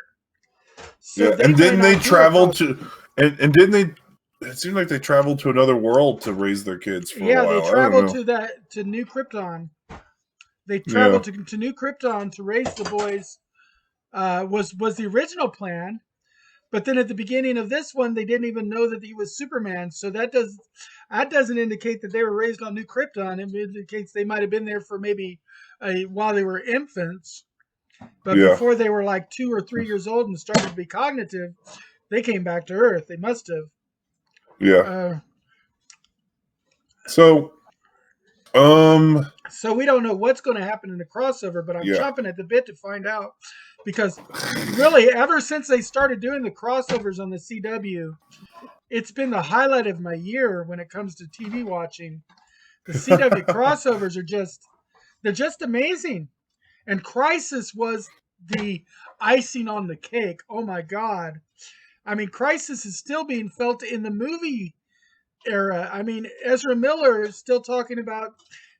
So and then they traveled to, and didn't they? It seemed like they traveled to another world to raise their kids for a while. They traveled to New Krypton. They traveled to New Krypton to raise the boys. Was the original plan, but then at the beginning of this one, they didn't even know that he was Superman. So that doesn't indicate that they were raised on New Krypton. It indicates they might have been there for maybe while they were infants, but before they were like 2 or 3 years old and started to be cognitive, they came back to Earth. They must have. Yeah. So we don't know what's going to happen in the crossover, but I'm chomping at the bit to find out, because really ever since they started doing the crossovers on the CW, it's been the highlight of my year when it comes to TV watching. The CW crossovers they're just amazing. And Crisis was the icing on the cake. Oh my God. I mean, Crisis is still being felt in the movie era. I mean, Ezra Miller is still talking about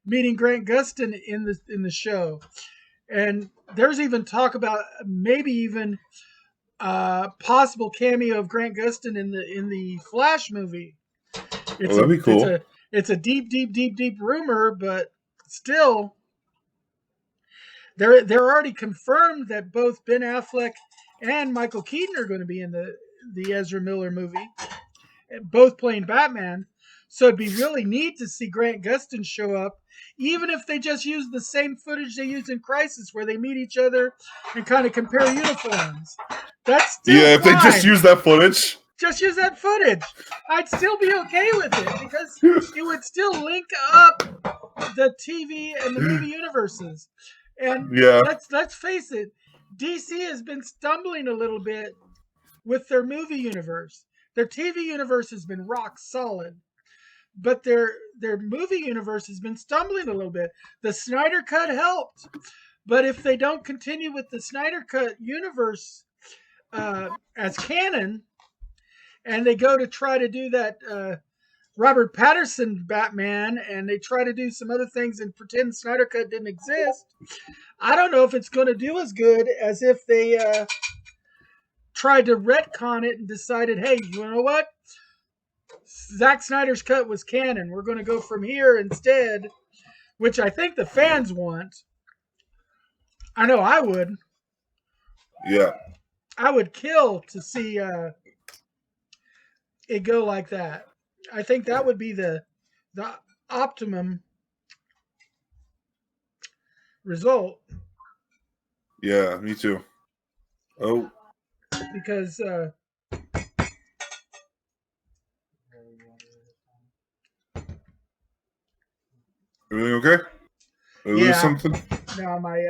meeting Grant Gustin in the show, and there's even talk about maybe even possible cameo of Grant Gustin in the Flash movie. That'd be cool. It's a deep rumor, but still, they're already confirmed that both Ben Affleck and Michael Keaton are going to be in the Ezra Miller movie, both playing Batman. So it'd be really neat to see Grant Gustin show up, even if they just use the same footage they used in Crisis, where they meet each other and kind of compare uniforms. That's still if they just use that footage. Just use that footage. I'd still be okay with it, because it would still link up the TV and the movie universes. And let's face it, DC has been stumbling a little bit with their movie universe. Their TV universe has been rock solid, but their movie universe has been stumbling a little bit. The Snyder Cut helped, but if they don't continue with the Snyder Cut universe as canon, and they go to try to do that Robert Patterson Batman, and they try to do some other things and pretend Snyder Cut didn't exist. I don't know if it's going to do as good as if they tried to retcon it and decided, hey, you know what? Zack Snyder's cut was canon. We're going to go from here instead, which I think the fans want. I know I would. Yeah. I would kill to see it go like that. I think that would be the optimum result. Yeah, me too. Oh. Because Everything okay? Did I lose something? Now my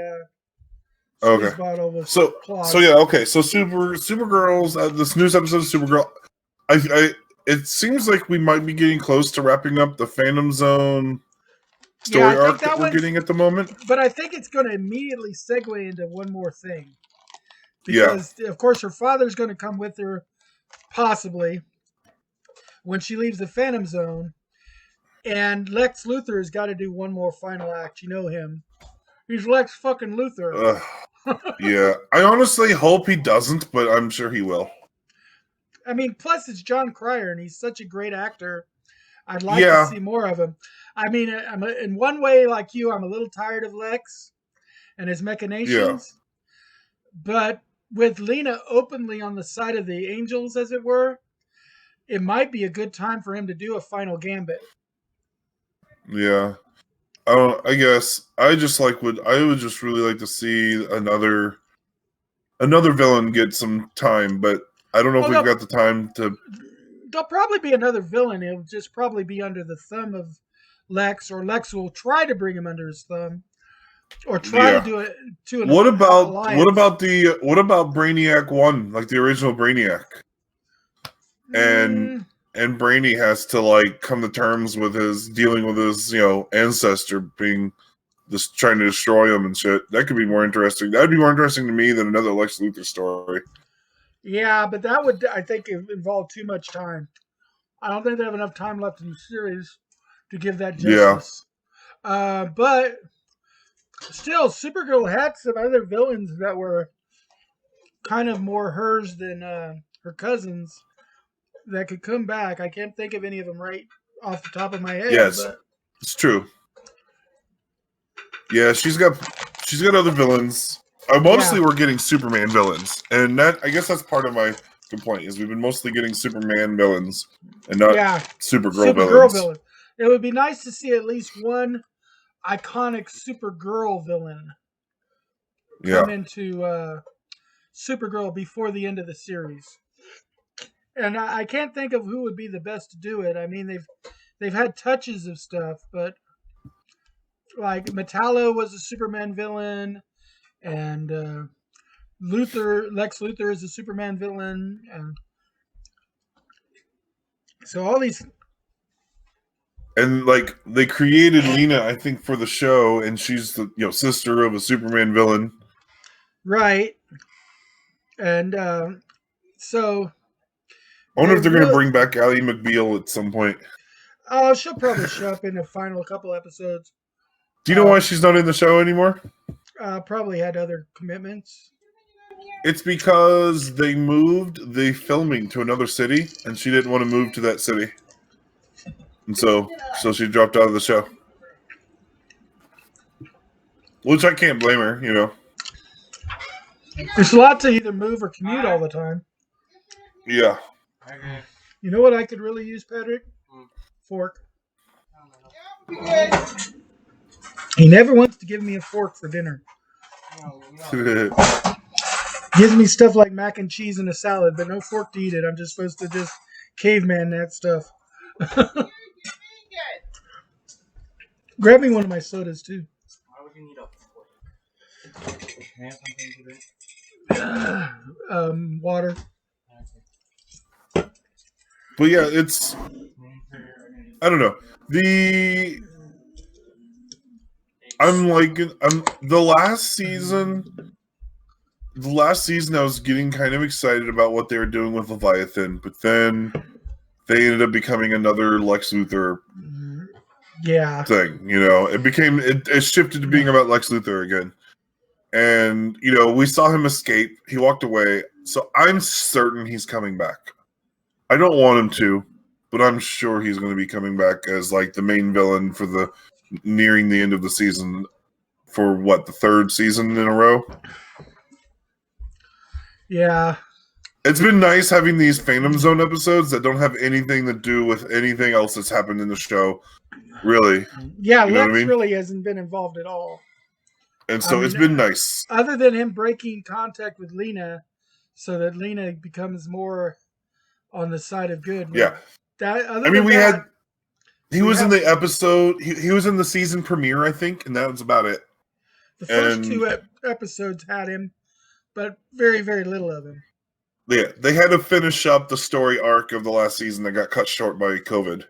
Okay. bottle was So clogged. yeah, okay. So Supergirl's this news episode of Supergirl. It seems like we might be getting close to wrapping up the Phantom Zone story arc that we're getting at the moment. But I think it's going to immediately segue into one more thing. Because, of course, her father's going to come with her, possibly, when she leaves the Phantom Zone. And Lex Luthor has got to do one more final act. You know him. He's Lex fucking Luthor. Yeah. I honestly hope he doesn't, but I'm sure he will. I mean, plus it's John Cryer, and he's such a great actor. I'd like to see more of him. I mean, in one way, like you, I'm a little tired of Lex and his machinations. Yeah. But with Lena openly on the side of the Angels, as it were, it might be a good time for him to do a final gambit. Yeah. I guess I would just really like to see another villain get some time, but I don't know if we've got the time to. There'll probably be another villain. It'll just probably be under the thumb of Lex, or Lex will try to bring him under his thumb, or try to do it to an alliance. What about Brainiac 1, like the original Brainiac? And Brainy has to come to terms with dealing with his ancestor being just trying to destroy him and shit. That could be more interesting. That'd be more interesting to me than another Lex Luthor story. Yeah, but that would, I think, involve too much time. I don't think they have enough time left in the series to give that justice. Yeah. But still, Supergirl had some other villains that were kind of more hers than her cousins that could come back. I can't think of any of them right off the top of my head. Yes, but it's true. Yeah, she's got other villains. Mostly we're getting Superman villains, and I guess that's part of my complaint is we've been mostly getting Superman villains and not Supergirl villains. It would be nice to see at least one iconic Supergirl villain come into Supergirl before the end of the series. And I can't think of who would be the best to do it. I mean, they've had touches of stuff, but like Metallo was a Superman villain, and Lex Luthor is a Superman villain, and so all these. And they created Lena, I think, for the show, and she's the sister of a Superman villain, right? And so. I wonder if they're going to bring back Ally McBeal at some point. Oh, she'll probably show up in the final couple episodes. Do you know why she's not in the show anymore? Probably had other commitments. It's because they moved the filming to another city, and she didn't want to move to that city. And so she dropped out of the show. Which I can't blame her, There's a lot to either move or commute all the time. Yeah. You know what I could really use, Patrick? Fork. He never wants to give me a fork for dinner. Gives me stuff like mac and cheese and a salad, but no fork to eat it. I'm just supposed to just caveman that stuff. Grab me one of my sodas, too. Why would you need a fork? Water. But yeah, it's I don't know. I'm the last season I was getting kind of excited about what they were doing with Leviathan, but then they ended up becoming another Lex Luthor Yeah. thing. It shifted to being about Lex Luthor again. And, we saw him escape. He walked away. So I'm certain he's coming back. I don't want him to, but I'm sure he's going to be coming back as like the main villain for the nearing the end of the season for the third season in a row. Yeah. It's been nice having these Phantom Zone episodes that don't have anything to do with anything else that's happened in the show. Really. Yeah, You know Lex what I mean? really hasn't been involved at all. And so it's been nice. Other than him breaking contact with Lena so that Lena becomes more on the side of good. Yeah. He was in the episode, he was in the season premiere, I think, and that was about it. The first two episodes had him, but very, very little of him. Yeah, they had to finish up the story arc of the last season that got cut short by COVID.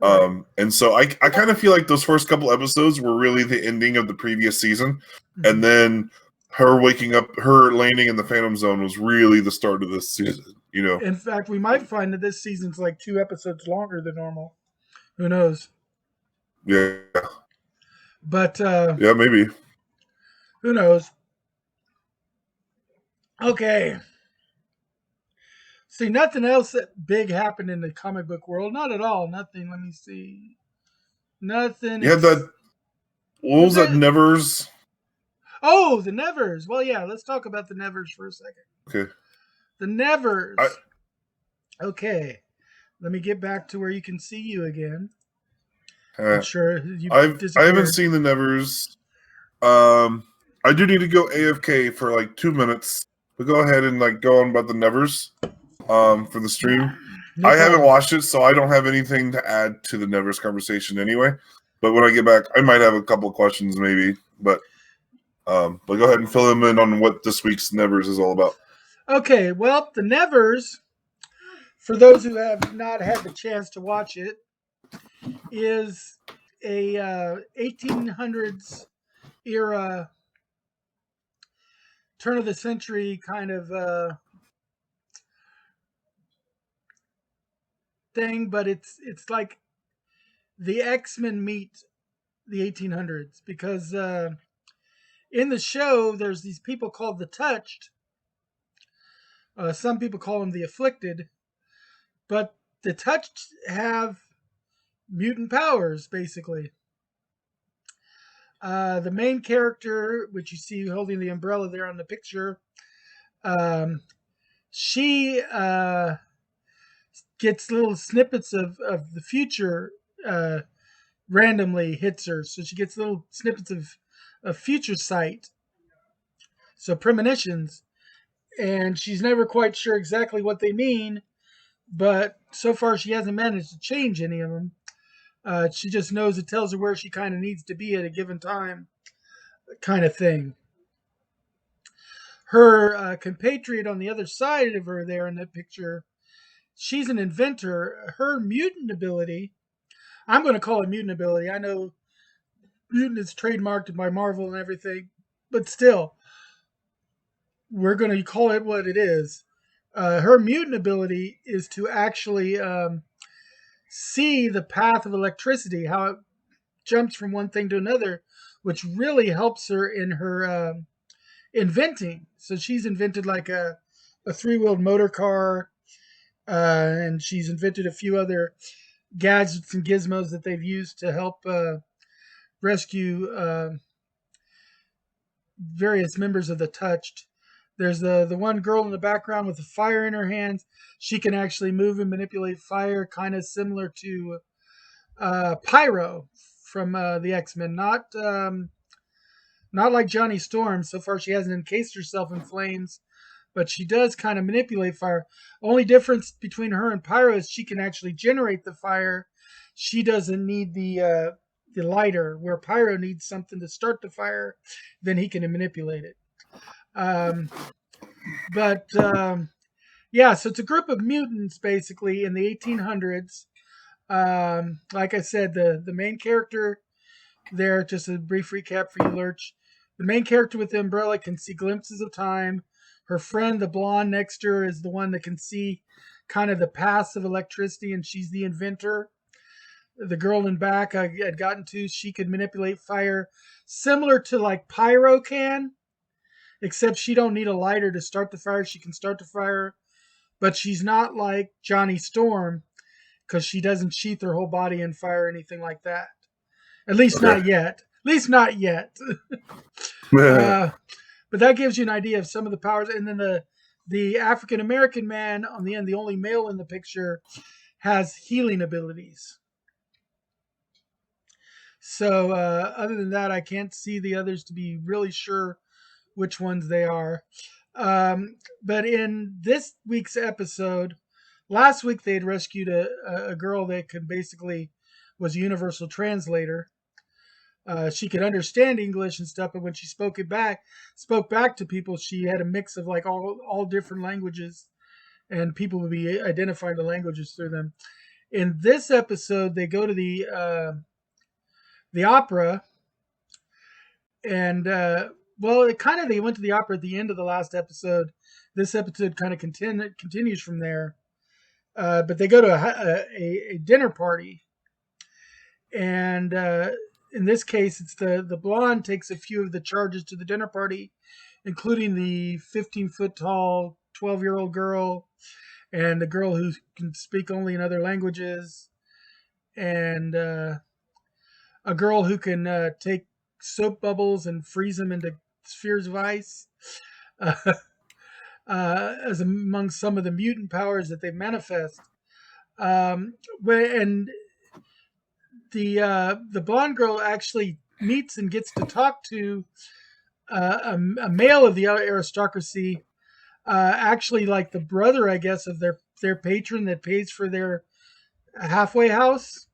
Right. And so I kind of feel like those first couple episodes were really the ending of the previous season. Mm-hmm. And then her landing in the Phantom Zone was really the start of this season, In fact, we might find that this season's like 2 episodes longer than normal. Who knows? Yeah. But yeah, maybe. Who knows? Okay. See, nothing else that big happened in the comic book world. Not at all. Nothing. Let me see. Nothing. You had that. What was that? Nevers. Oh, the Nevers. Well, yeah. Let's talk about the Nevers for a second. Okay. The Nevers. Okay. Let me get back to where you can see you again. I'm sure I haven't seen the Nevers. I do need to go AFK for like 2 minutes. But go ahead and go on about the Nevers. For the stream. No I haven't watched it, so I don't have anything to add to the Nevers conversation anyway. But when I get back, I might have a couple of questions maybe. But go ahead and fill them in on what this week's Nevers is all about. Okay, well, the Nevers, for those who have not had the chance to watch it, is a 1800s era, turn of the century kind of thing, but it's like the X-Men meet the 1800s because in the show there's these people called the Touched. Some people call them the Afflicted, but the Touched have mutant powers basically. The main character, which you see holding the umbrella there on the picture, she gets little snippets of the future randomly hits her. So she gets little snippets of future sight. So premonitions. And she's never quite sure exactly what they mean. But so far she hasn't managed to change any of them. She just knows it tells her where she kind of needs to be at a given time. Kind of thing. Her compatriot on the other side of her there in that picture, she's an inventor. Her mutant ability, I'm going to call it mutant ability. I know mutant is trademarked by Marvel and everything, but still, we're going to call it what it is. Her mutant ability is to actually see the path of electricity, how it jumps from one thing to another, which really helps her in her inventing. So she's invented like a 3-wheeled motor car. And she's invented a few other gadgets and gizmos that they've used to help rescue various members of the Touched. There's the one girl in the background with the fire in her hands. She can actually move and manipulate fire, kind of similar to Pyro from the X-Men. Not like Johnny Storm. So far, she hasn't encased herself in flames, but she does kind of manipulate fire. Only difference between her and Pyro is she can actually generate the fire. She doesn't need the lighter, where Pyro needs something to start the fire, then he can manipulate it. Yeah, so it's a group of mutants basically in the 1800s. Like I said, the main character there, just a brief recap for you, Lurch. The main character with the umbrella can see glimpses of time. Her friend, the blonde next to her, is the one that can see kind of the paths of electricity, and she's the inventor. The girl in back I had gotten to, she could manipulate fire similar to like Pyro can, except she don't need a lighter to start the fire. She can start the fire, but she's not like Johnny Storm because she doesn't sheath her whole body in fire or anything like that. At least not yet. At least not yet. But that gives you an idea of some of the powers. And then the African American man on the end, the only male in the picture, has healing abilities. So other than that, I can't see the others to be really sure which ones they are. But in this week's episode, last week they had rescued a girl that could basically was a universal translator. She could understand English and stuff, but when she spoke back to people, she had a mix of like all different languages, and people would be identifying the languages through them. In this episode, they go to the opera, and they went to the opera at the end of the last episode. This episode kind of continues from there, but they go to a dinner party, and in this case, it's the blonde takes a few of the charges to the dinner party, including the 15-foot tall 12-year-old girl, and the girl who can speak only in other languages, and a girl who can take soap bubbles and freeze them into spheres of ice, as among some of the mutant powers that they manifest. And the blonde girl actually meets and gets to talk to a male of the aristocracy, actually like the brother, I guess, of their patron that pays for their halfway house.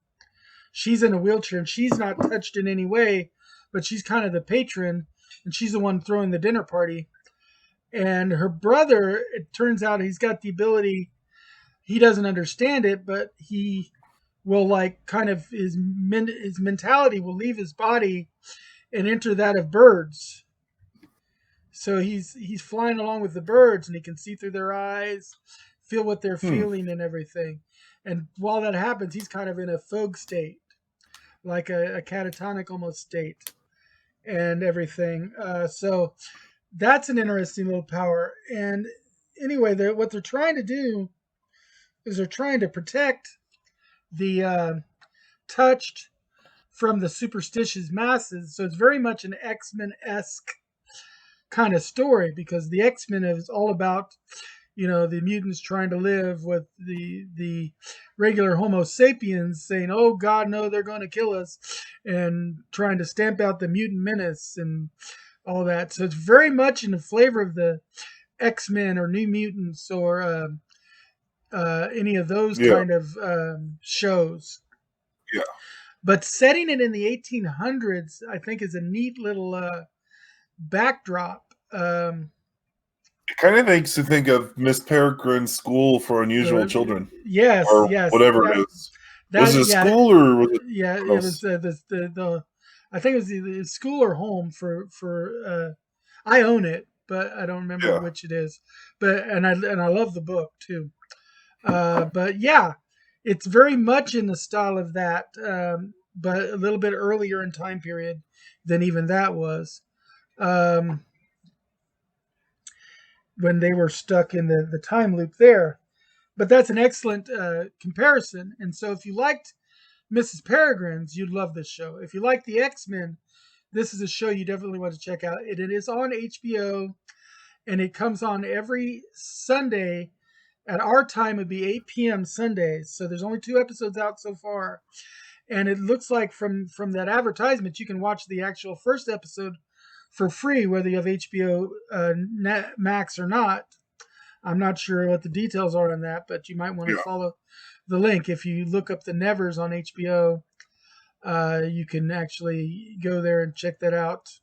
She's in a wheelchair and she's not touched in any way, but she's kind of the patron, and she's the one throwing the dinner party. And her brother, it turns out he's got the ability, he doesn't understand it, but he will like kind of his mentality will leave his body and enter that of birds. So he's flying along with the birds, and he can see through their eyes, feel what they're feeling and everything. And while that happens, he's kind of in a fogue state, like a catatonic almost state and everything. So that's an interesting little power. And anyway, what they're trying to do is they're trying to protect the touched from the superstitious masses. So it's very much an X-Men-esque kind of story, because the X-Men is all about, the mutants trying to live with the regular Homo sapiens saying, oh God, no, they're going to kill us, and trying to stamp out the mutant menace and all that. So it's very much in the flavor of the X-Men or New Mutants or any of those kind of shows. Yeah. But setting it in the 1800s, I think, is a neat little backdrop. It kind of makes you think of Miss Peregrine's School for Unusual Children. Yes, or yes. whatever it is. Was it a school or was it? Yeah, it was the I think it was the school or home for I own it, but I don't remember which it is. But and I love the book too. But yeah, it's very much in the style of that, but a little bit earlier in time period than even that was. When they were stuck in the time loop there. But that's an excellent comparison. And so if you liked Mrs. Peregrine's, you'd love this show. If you like the X-Men, this is a show you definitely want to check out. It is on HBO, and it comes on every Sunday. At our time, it would be 8 p.m. Sundays. So there's only 2 episodes out so far. And it looks like from that advertisement, you can watch the actual first episode for free, whether you have HBO Max or not. I'm not sure what the details are on that, but you might want to follow the link. If you look up the Nevers on HBO, you can actually go there and check that out.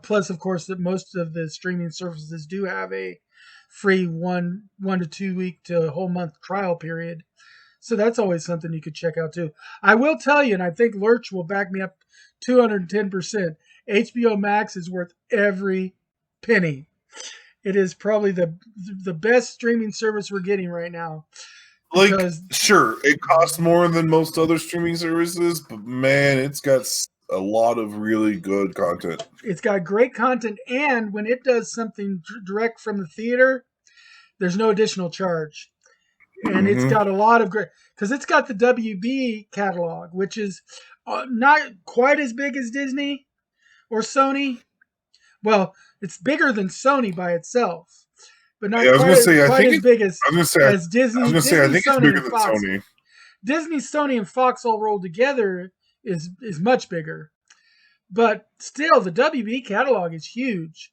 Plus, of course, that most of the streaming services do have a free 1 to 2 week to a whole month trial period. So that's always something you could check out too. I will tell you, and I think Lurch will back me up 210%. HBO Max is worth every penny. it is probably the best streaming service we're getting right now. Like, Because sure, it costs more than most other streaming services, but man, it's got a lot of really good content. it's got great content, and when it does something direct from the theater, there's no additional charge. And it's Mhm. got a lot of great, because it's got the WB catalog, which is not quite as big as Disney or Sony. Well, it's bigger than Sony by itself, but not Yeah, I was gonna say, I quite think as big I was gonna say, as I was Disney, gonna say, I Disney, think it's Sony, bigger and than Fox. Sony. Disney, Sony, and Fox all rolled together is much bigger, but still, the WB catalog is huge.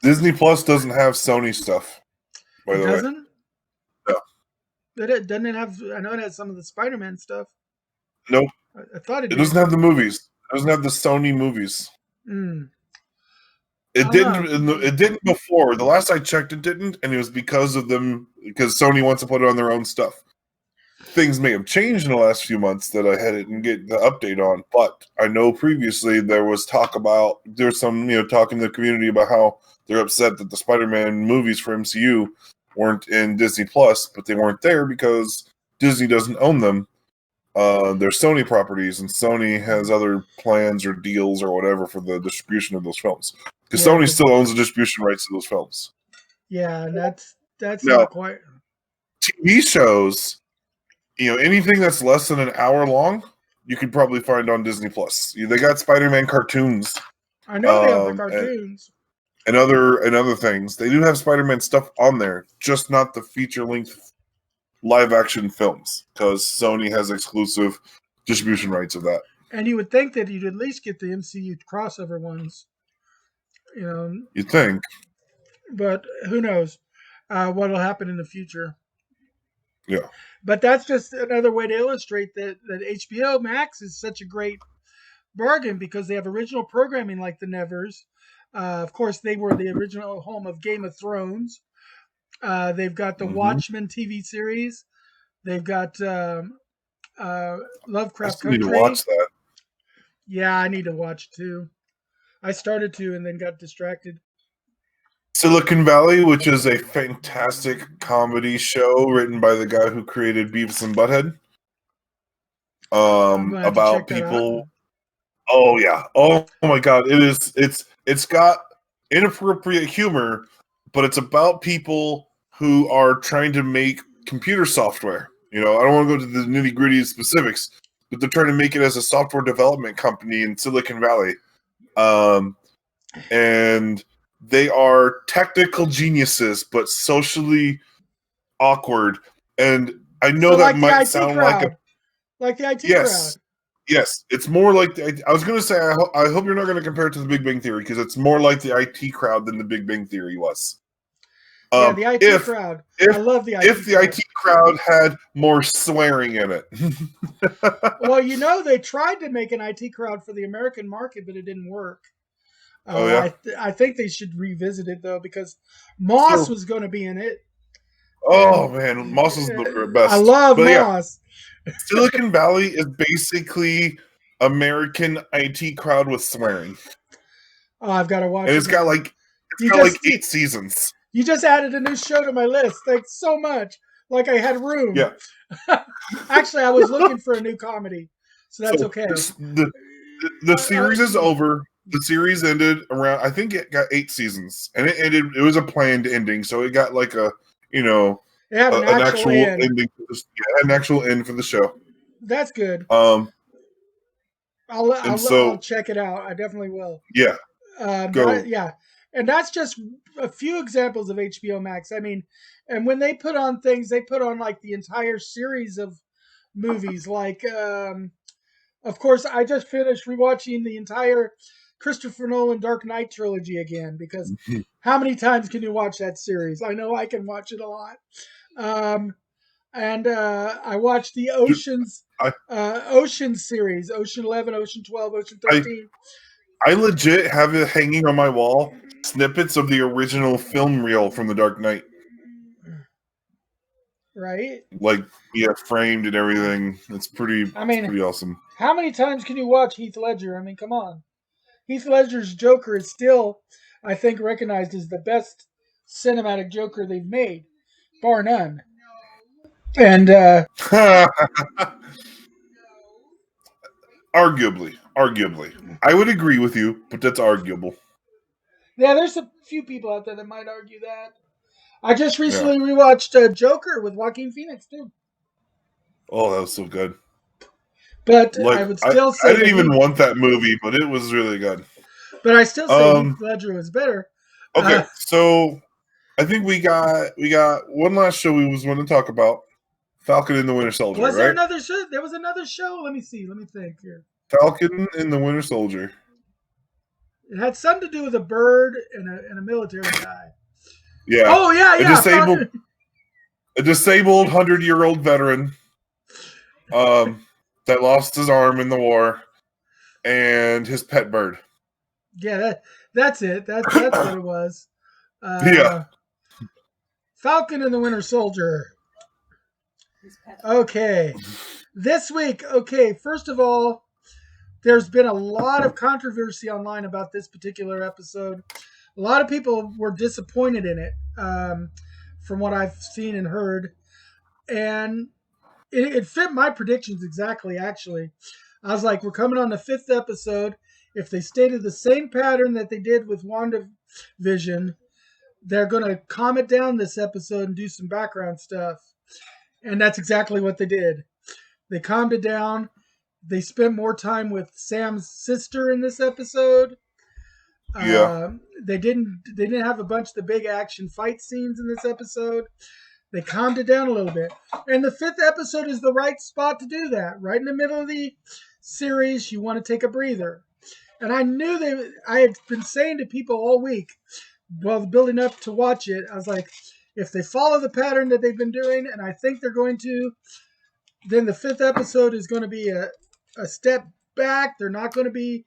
Disney Plus doesn't have Sony stuff, by It the way. doesn't. No. Doesn't it have? I know it has some of the Spider-Man stuff. Nope. I thought it It did. doesn't have the movies. It doesn't have the Sony movies. Mm. It I didn't. don't know. It didn't before. The last I checked, it didn't, and it was because of them. Because Sony wants to put it on their own stuff. Things may have changed in the last few months that I didn't get the update on, but I know previously there was talk about there's some talk in the community about how they're upset that the Spider-Man movies for MCU weren't in Disney Plus, but they weren't there because Disney doesn't own them. They're Sony properties, and Sony has other plans or deals or whatever for the distribution of those films. Because Yeah, Sony still owns the distribution rights to those films. Yeah, and that's Now, not quite. TV shows, anything that's less than an hour long, you can probably find on Disney Plus. They got Spider-Man cartoons, I know they have the and cartoons. other things. They do have Spider-Man stuff on there, just not the feature-length live-action films, because Sony has exclusive distribution rights of that. And you would think that you'd at least get the MCU crossover ones, You'd think. but who knows what'll happen in the future. Yeah. But that's just another way to illustrate that HBO Max is such a great bargain because they have original programming like the Nevers. Of course, they were the original home of Game of Thrones. They've got the Watchmen TV series. They've got I Lovecraft still need Country. to watch that. Yeah, I need to watch too. I started to and then got distracted. Silicon Valley, which is a fantastic comedy show written by the guy who created Beavis and Butthead. I'm gonna have to About check that people. out. Oh yeah. Oh my god. It's got inappropriate humor, but it's about people who are trying to make computer software. I don't want to go to the nitty-gritty specifics, but they're trying to make it as a software development company in Silicon Valley. And they are technical geniuses, but socially awkward. And I know So that like the might IT sound crowd. like The IT yes, crowd. yes. It's more like I was going to say. I hope you're not going to compare it to the Big Bang Theory because it's more like the IT crowd than the Big Bang Theory was. Yeah, the IT crowd. I love the IT If the IT crowd had more swearing in it. Well, they tried to make an IT crowd for the American market, but it didn't work. Oh yeah. I think they should revisit it though because Moss So- was going to be in it. Oh man, Moss is the best. I love But yeah, Moss. Silicon Valley is basically American IT crowd with swearing, Oh, I've got to watch and it. it's got now. like You 8 seasons. You just added a new show to my list. Thanks so much. Like I had room. Yeah. Actually, I was looking for a new comedy, so that's So okay. The series is over. The series ended around. I think it got 8 seasons, and it ended. It was a planned ending, so it got like a It had an actual end. ending. An actual end for the show. That's good. And I'll check it out. I definitely will. Yeah. Go. Yeah, and that's just a few examples of HBO Max. I mean, and when they put on things, they put on like the entire series of movies. Like, of course, I just finished rewatching the entire Christopher Nolan Dark Knight trilogy again because how many times can you watch that series? I know I can watch it a lot. And I watched the Oceans series, Ocean 11, Ocean 12, Ocean 13. I legit have it hanging on my wall, snippets of the original film reel from The Dark Knight. Right? Like, yeah, framed and everything. It's pretty awesome. How many times can you watch Heath Ledger? I mean, come on. Heath Ledger's Joker is still, I think, recognized as the best cinematic Joker they've made, bar none. And Arguably. I would agree with you, but that's arguable. yeah, there's a few people out there that might argue that. I just Yeah. recently rewatched Joker with Joaquin Phoenix too. Oh, that was so good. But Like I would still say I didn't even want that movie, but it was really good. But I still say Heath Ledger was better. Okay, so I think we got one last show we was wanting to talk about. Falcon and the Winter Soldier. Was there right? another show? There was another show. Let me see. Let me think here. Falcon and the Winter Soldier. It had something to do with a bird and a military guy. Yeah. Oh yeah. A disabled 100-year-old veteran that lost his arm in the war, and his pet bird. Yeah, that's it. That's what it was. Yeah. Falcon and the Winter Soldier. Okay. This week, first of all, there's been a lot of controversy online about this particular episode. A lot of people were disappointed in it, from what I've seen and heard. And it fit my predictions exactly, actually. I was like, we're coming on the 5th episode. If they stayed in the same pattern that they did with WandaVision, they're going to calm it down this episode and do some background stuff. And that's exactly what they did. They calmed it down. They spent more time with Sam's sister in this episode. Yeah. They didn't have a bunch of the big action fight scenes in this episode. They calmed it down a little bit. And the 5th episode is the right spot to do that. Right in the middle of the series, you want to take a breather. And I knew I had been saying to people all week, while building up to watch it, I was like, if they follow the pattern that they've been doing, and I think they're going to, then the 5th episode is going to be a step back. They're not going to be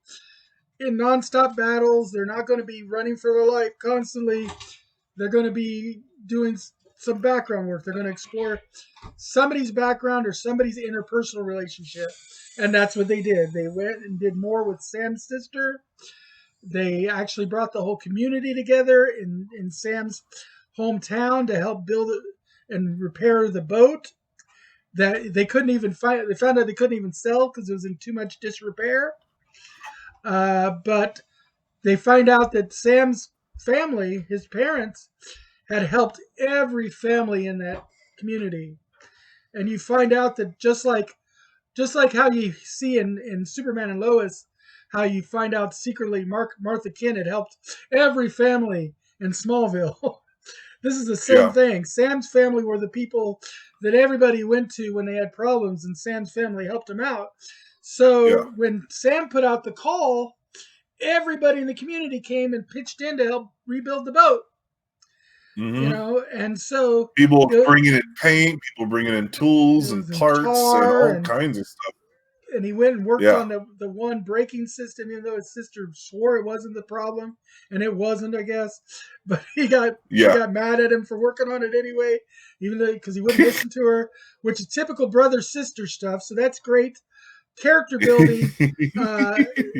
in nonstop battles. They're not going to be running for their life constantly. They're going to be doing some background work. They're going to explore somebody's background or somebody's interpersonal relationship. And that's what they did. They went and did more with Sam's sister. They actually brought the whole community together in Sam's hometown to help build and repair the boat that they couldn't even find. They found out they couldn't even sell because it was in too much disrepair. But they find out that Sam's family, his parents, had helped every family in that community. And you find out that just like how you see in Superman and Lois, how you find out secretly Martha Kent had helped every family in Smallville. This is the same thing. Sam's family were the people that everybody went to when they had problems, and Sam's family helped them out. So when Sam put out the call, everybody in the community came and pitched in to help rebuild the boat. Mm-hmm. You know, and so people bringing in paint, people bringing in tools and parts and all kinds of stuff. And he went and worked on the one braking system, even though his sister swore it wasn't the problem, and it wasn't, I guess. But he got mad at him for working on it anyway, even though because he wouldn't listen to her, which is typical brother sister stuff. So that's great character building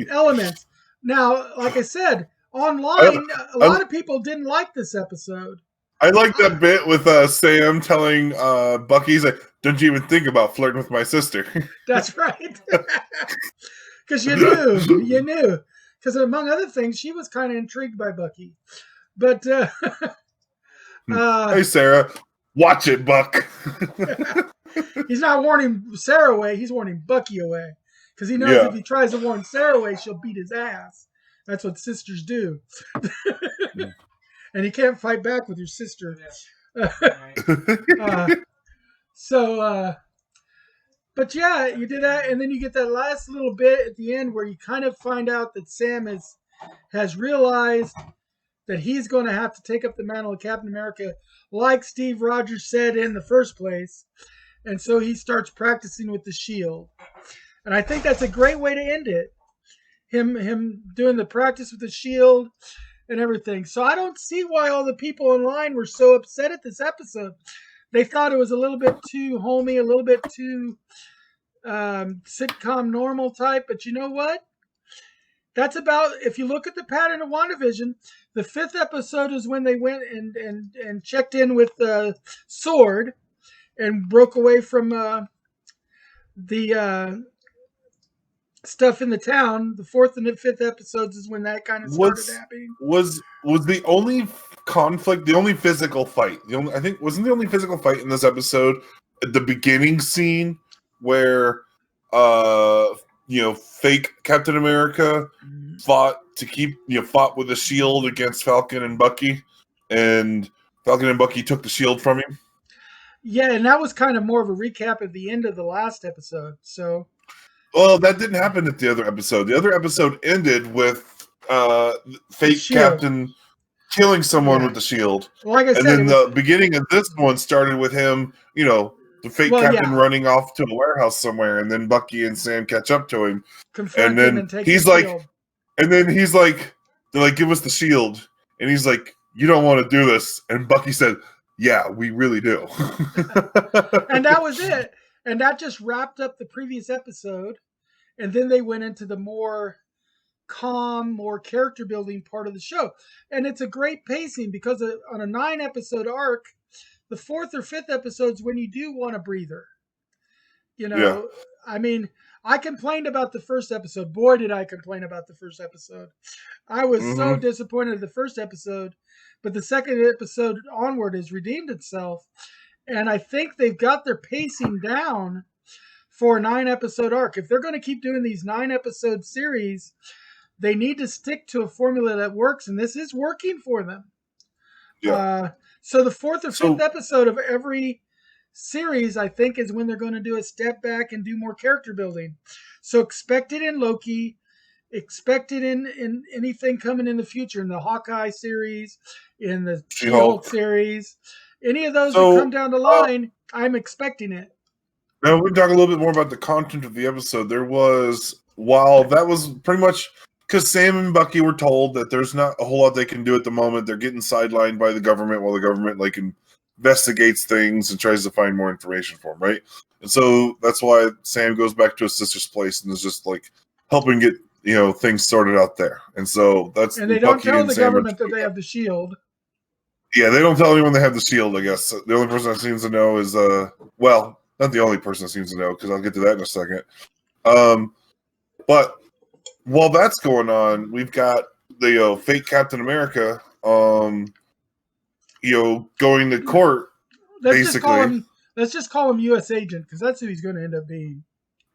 elements. Now, like I said, online, a lot of people didn't like this episode. I like that bit with Sam telling Bucky, he's like, don't you even think about flirting with my sister. That's right. Because you knew. Because among other things, she was kind of intrigued by Bucky. But, hey, Sarah, watch it, Buck. He's not warning Sarah away. He's warning Bucky away. Because he knows if he tries to warn Sarah away, she'll beat his ass. That's what sisters do. And you can't fight back with your sister. But yeah, you did that, and then you get that last little bit at the end where you kind of find out that Sam has realized that he's going to have to take up the mantle of Captain America, like Steve Rogers said in the first place, and so he starts practicing with the shield. And I think that's a great way to end it. Him doing the practice with the shield and everything. So I don't see why all the people online were so upset at this episode. They thought it was a little bit too homey, a little bit too sitcom normal type. But you know what? That's about, if you look at the pattern of WandaVision, The fifth episode is when they went and checked in with Sword and broke away from the stuff in the town. The fourth and the fifth episodes is when that kind of started happening. Was the only conflict, the only physical fight, I think wasn't the only physical fight in this episode at the beginning scene where fake Captain America fought with a shield against Falcon and Bucky, and Falcon and Bucky took the shield from him. Yeah, and that was kind of more of a recap at the end of the last episode. So, well, that didn't happen at the other episode. The other episode ended with fake Captain killing someone with the shield. Well, like I said, and then the beginning of this one started with him, the fake Captain running off to a warehouse somewhere, and then Bucky and Sam catch up to him. And then he's like, they're like, give us the shield. And he's like, you don't want to do this. And Bucky said, yeah, we really do. And that was it. And that just wrapped up the previous episode. And then they went into the more calm, more character building part of the show. And it's a great pacing because on a 9-episode arc, the fourth or fifth episodes when you do want a breather. I mean, I complained about the first episode. Boy, did I complain about the first episode. I was so disappointed in the first episode, but the second episode onward has redeemed itself. And I think they've got their pacing down for a 9-episode arc. If they're going to keep doing these 9-episode series, they need to stick to a formula that works, and this is working for them. Yeah. So the fourth or fifth episode of every series, I think, is when they're going to do a step back and do more character building. So expect it in Loki. Expect it in anything coming in the future, in the Hawkeye series, in the She-Hulk series. Any of those that come down the line, I'm expecting it. Now, we can talk a little bit more about the content of the episode. While that was pretty much... because Sam and Bucky were told that there's not a whole lot they can do at the moment. They're getting sidelined by the government while the government investigates things and tries to find more information for them, right? And so that's why Sam goes back to his sister's place and is just helping get things sorted out there. And so that's and they don't tell the government that they have the shield. Yeah, they don't tell anyone they have the shield. I guess the only person that seems to know is not the only person that seems to know, because I'll get to that in a second. But while that's going on, we've got the fake Captain America, going to court. Let's just call him U.S. Agent, because that's who he's going to end up being.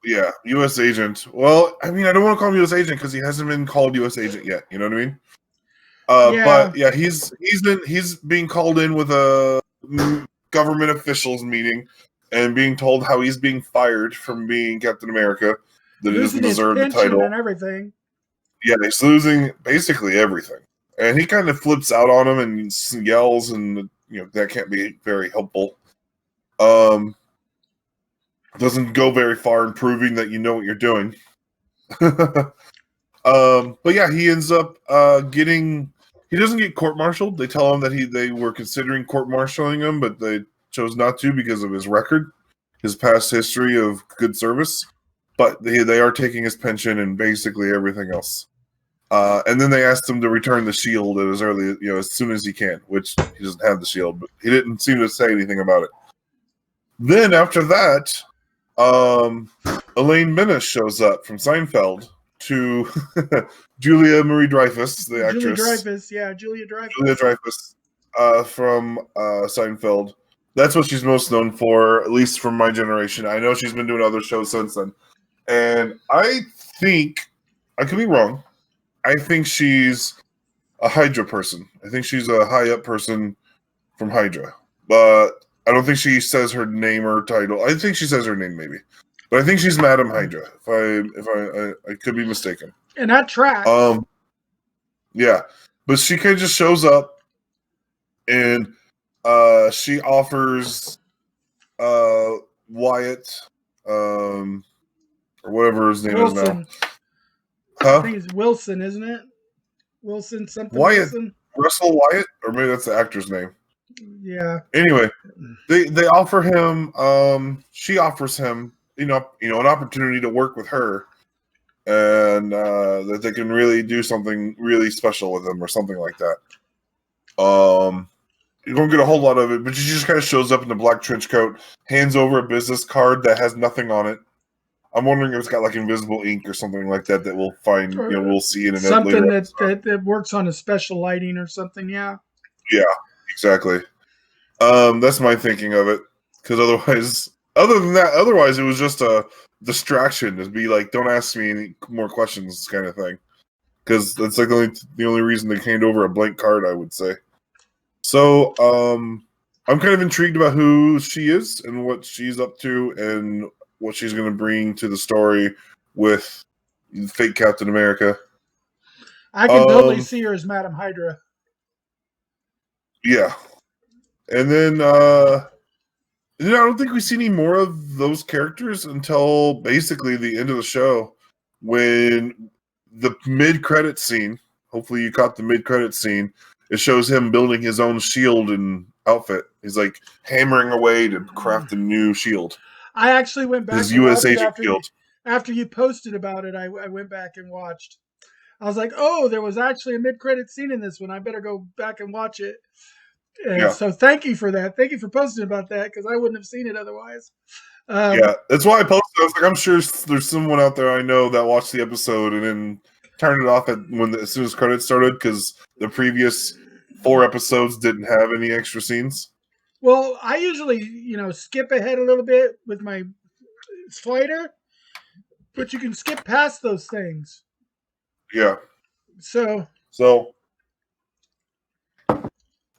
Yeah, U.S. Agent. Well, I mean, I don't want to call him U.S. Agent because he hasn't been called U.S. Agent yet. You know what I mean? But yeah, he's being called in with a government officials meeting and being told how he's being fired from being Captain America. That he doesn't deserve the title and everything. Yeah, he's losing basically everything, and he kind of flips out on him and yells, and that can't be very helpful. Doesn't go very far in proving that you know what you're doing. But yeah, he ends up he doesn't get court-martialed. They tell him that they were considering court-martialing him, but they chose not to because of his record, his past history of good service. But they are taking his pension and basically everything else. And then they asked him to return the shield as soon as he can, which he doesn't have the shield, but he didn't seem to say anything about it. Then after that, Elaine Minnis shows up from Seinfeld to Julia Marie-Dreyfus, the actress. Julia Dreyfus. Julia Dreyfus from Seinfeld. That's what she's most known for, at least from my generation. I know she's been doing other shows since then. And I think, I could be wrong, I think she's a Hydra person. I think she's a high-up person from Hydra. But I don't think she says her name or title. I think she says her name, maybe. But I think she's Madam Hydra, if I could be mistaken. And that tracks. Yeah. But she kind of just shows up, and she offers Wyatt, or whatever his name is now. I think it's Wilson, isn't it? Wilson something. Wyatt, Wilson. Russell Wyatt, or maybe that's the actor's name. Yeah. Anyway, they offer him. She offers him, an opportunity to work with her, and that they can really do something really special with him or something like that. You don't get a whole lot of it, but she just kind of shows up in the black trench coat, hands over a business card that has nothing on it. I'm wondering if it's got like invisible ink or something like that that we'll find, we'll see in an something later that works on a special lighting or something. Yeah. Yeah, exactly. That's my thinking of it. Because otherwise it was just a distraction to be like, don't ask me any more questions kind of thing. Because that's like the only reason they handed over a blank card, I would say. So, I'm kind of intrigued about who she is and what she's up to and what she's going to bring to the story with fake Captain America. I can totally see her as Madam Hydra. Yeah. And then I don't think we see any more of those characters until basically the end of the show when the mid-credit scene, hopefully you caught the mid-credit scene, it shows him building his own shield and outfit. He's like hammering away to craft a new shield. I actually went back His and U.S. watched agent shield. after you posted about it. I went back and watched. I was like, oh, there was actually a mid-credit scene in this one. I better go back and watch it. And so thank you for that. Thank you for posting about that because I wouldn't have seen it otherwise. Yeah, that's why I posted. I was like, I'm sure there's someone out there I know that watched the episode and then turned it off as soon as credits started because the previous 4 episodes didn't have any extra scenes. Well, I usually, skip ahead a little bit with my slider, but you can skip past those things. Yeah. So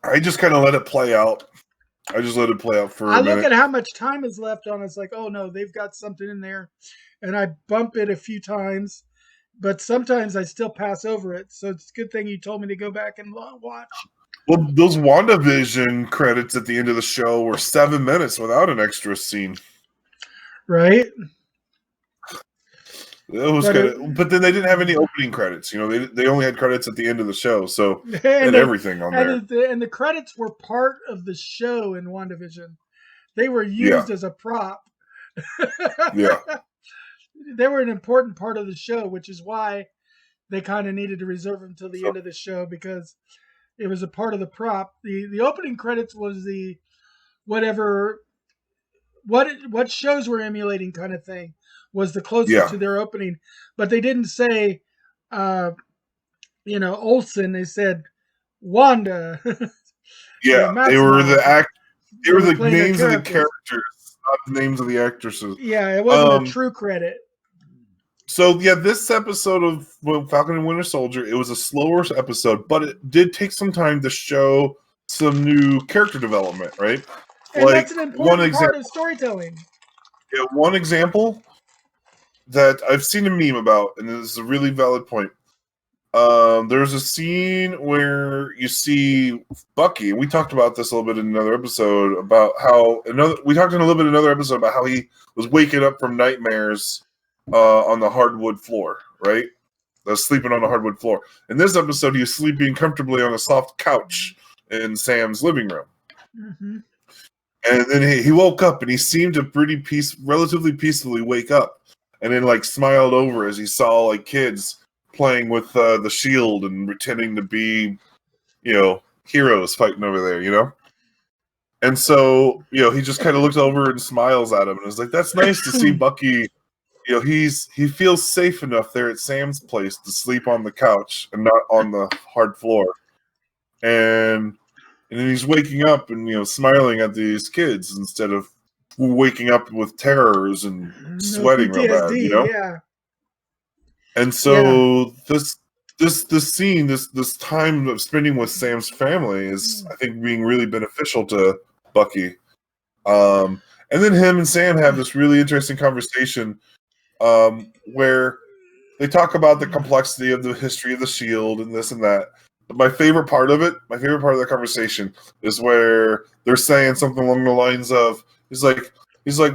I just kind of let it play out. I just let it play out for a minute. I look at how much time is left on it. It's like, oh no, they've got something in there. And I bump it a few times, but sometimes I still pass over it. So it's a good thing you told me to go back and watch. Well, those WandaVision credits at the end of the show were 7 minutes without an extra scene. Right? It was good, but then they didn't have any opening credits. They only had credits at the end of the show, so they had everything on there. And the credits were part of the show in WandaVision. They were used as a prop. Yeah. They were an important part of the show, which is why they kind of needed to reserve them till the end of the show because it was a part of the prop. The opening credits was the whatever what shows were emulating kind of thing was the closest to their opening, but they didn't say Olsen. They said Wanda. Yeah, they were the names of the characters, not the names of the actresses. Yeah, it wasn't a true credit. So yeah, this episode of Falcon and Winter Soldier, it was a slower episode, but it did take some time to show some new character development, right? And that's an important part of storytelling. Yeah, one example that I've seen a meme about, and this is a really valid point. There's a scene where you see Bucky, and we talked about this a little bit in another episode about how he was waking up from nightmares on the hardwood floor, right? Sleeping on the hardwood floor. In this episode, he was sleeping comfortably on a soft couch in Sam's living room. Mm-hmm. And then he woke up, and he seemed to relatively peacefully wake up, and then smiled over as he saw kids playing with the shield and pretending to be, heroes fighting over there, And so, he just kind of looks over and smiles at him, and was like, "That's nice to see Bucky." He feels safe enough there at Sam's place to sleep on the couch and not on the hard floor, and then he's waking up and smiling at these kids instead of waking up with terrors and sweating real bad, Yeah. And so this scene, this time of spending with Sam's family is, I think, being really beneficial to Bucky. And then him and Sam have this really interesting conversation where they talk about the complexity of the history of the Shield and this and that. But my favorite part of the conversation is where they're saying something along the lines of, he's like,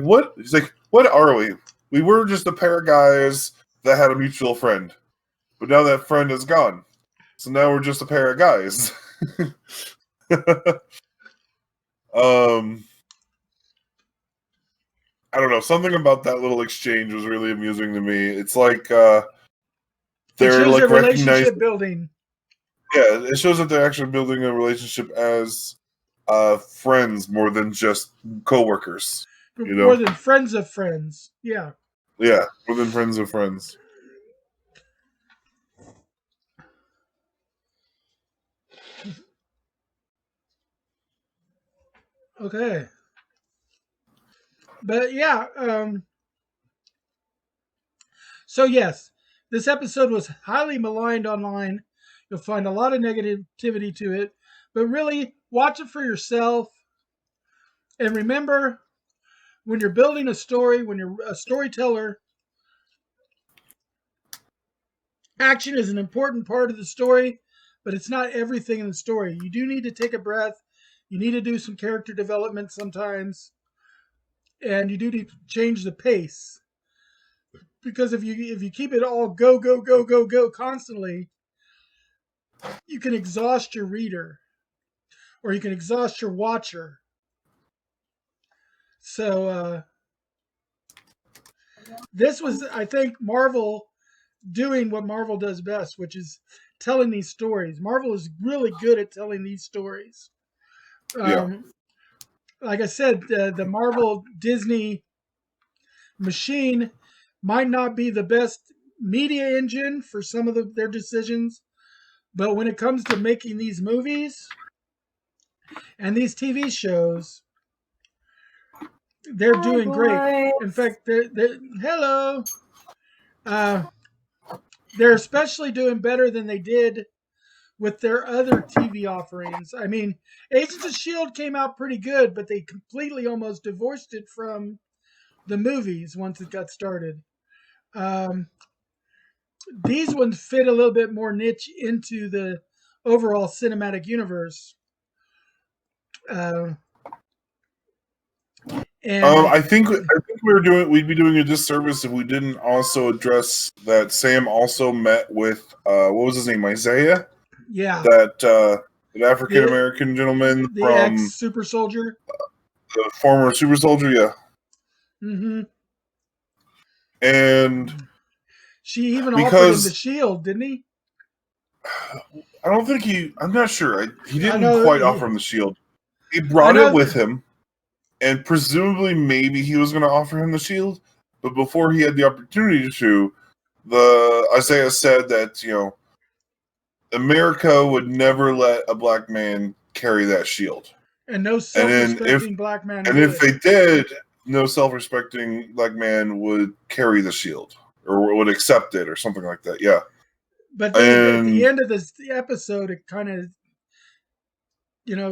what? He's like, what are we? We were just a pair of guys that had a mutual friend, but now that friend is gone. So now we're just a pair of guys. I don't know. Something about that little exchange was really amusing to me. It's like It they're shows like their recognized. relationship building. Yeah, it shows that they're actually building a relationship as friends more than just coworkers. You know, More than friends of friends. Yeah. yeah, more than friends of friends. Okay. But yeah, so yes, this episode was highly maligned online. You'll find a lot of negativity to it, but really watch it for yourself. And remember, when you're building a story, when you're a storyteller, action is an important part of the story, but it's not everything in the story. You do need to take a breath. You need to do some character development sometimes, and you do need to change the pace. Because if you keep it all go go go go go constantly, you can exhaust your reader or you can exhaust your watcher. So this was, I think, Marvel doing what Marvel does best, which is telling these stories. Marvel is really good at telling these stories. Yeah. Like I said, the Marvel Disney machine might not be the best media engine for some of their decisions, but when it comes to making these movies and these TV shows, they're Hi, doing great. boys. In fact, they're hello. Uh, they're especially doing better than they did with their other TV offerings. I mean, Agents of S.H.I.E.L.D. came out pretty good, but they completely almost divorced it from the movies once it got started. Um, these ones fit a little bit more niche into the overall cinematic universe. Uh, and I think we'd be doing a disservice if we didn't also address that Sam also met with what was his name, Isaiah, yeah, that African American gentleman the ex from super soldier. the former super soldier, yeah. Mm-hmm. And She even offered him the because shield, didn't he? I don't think I'm not sure. He I didn't know. quite offer him the shield. He I brought it know. with him, and presumably maybe he was going to offer him the shield, but before he had the opportunity to, the Isaiah said that, America would never let a black man carry that shield. And no And then self-respecting black man and would. if they did, no self-respecting black man would carry the shield or would accept it or something like that. Yeah. But then at the And end of this episode, it kind of,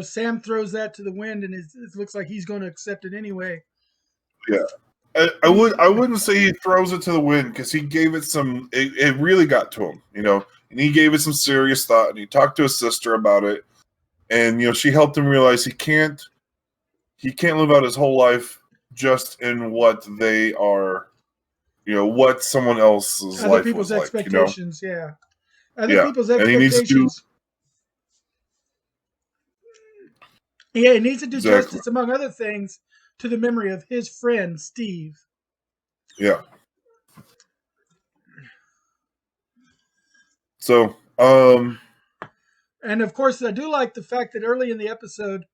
Sam throws that to the wind, and it looks like he's going to accept it anyway. yeah. I wouldn't say he throws it to the wind because he gave it some. It really got to him, and he gave it some serious thought. And he talked to his sister about it, and she helped him realize he can't live out his whole life just in what they are, what someone else's Other life people's was like. expectations, yeah. Other Yeah, people's and he needs to do expectations. Yeah, he needs to do exactly. justice, among other things, to the memory of his friend Steve. Yeah. So, and of course, I do like the fact that early in the episode,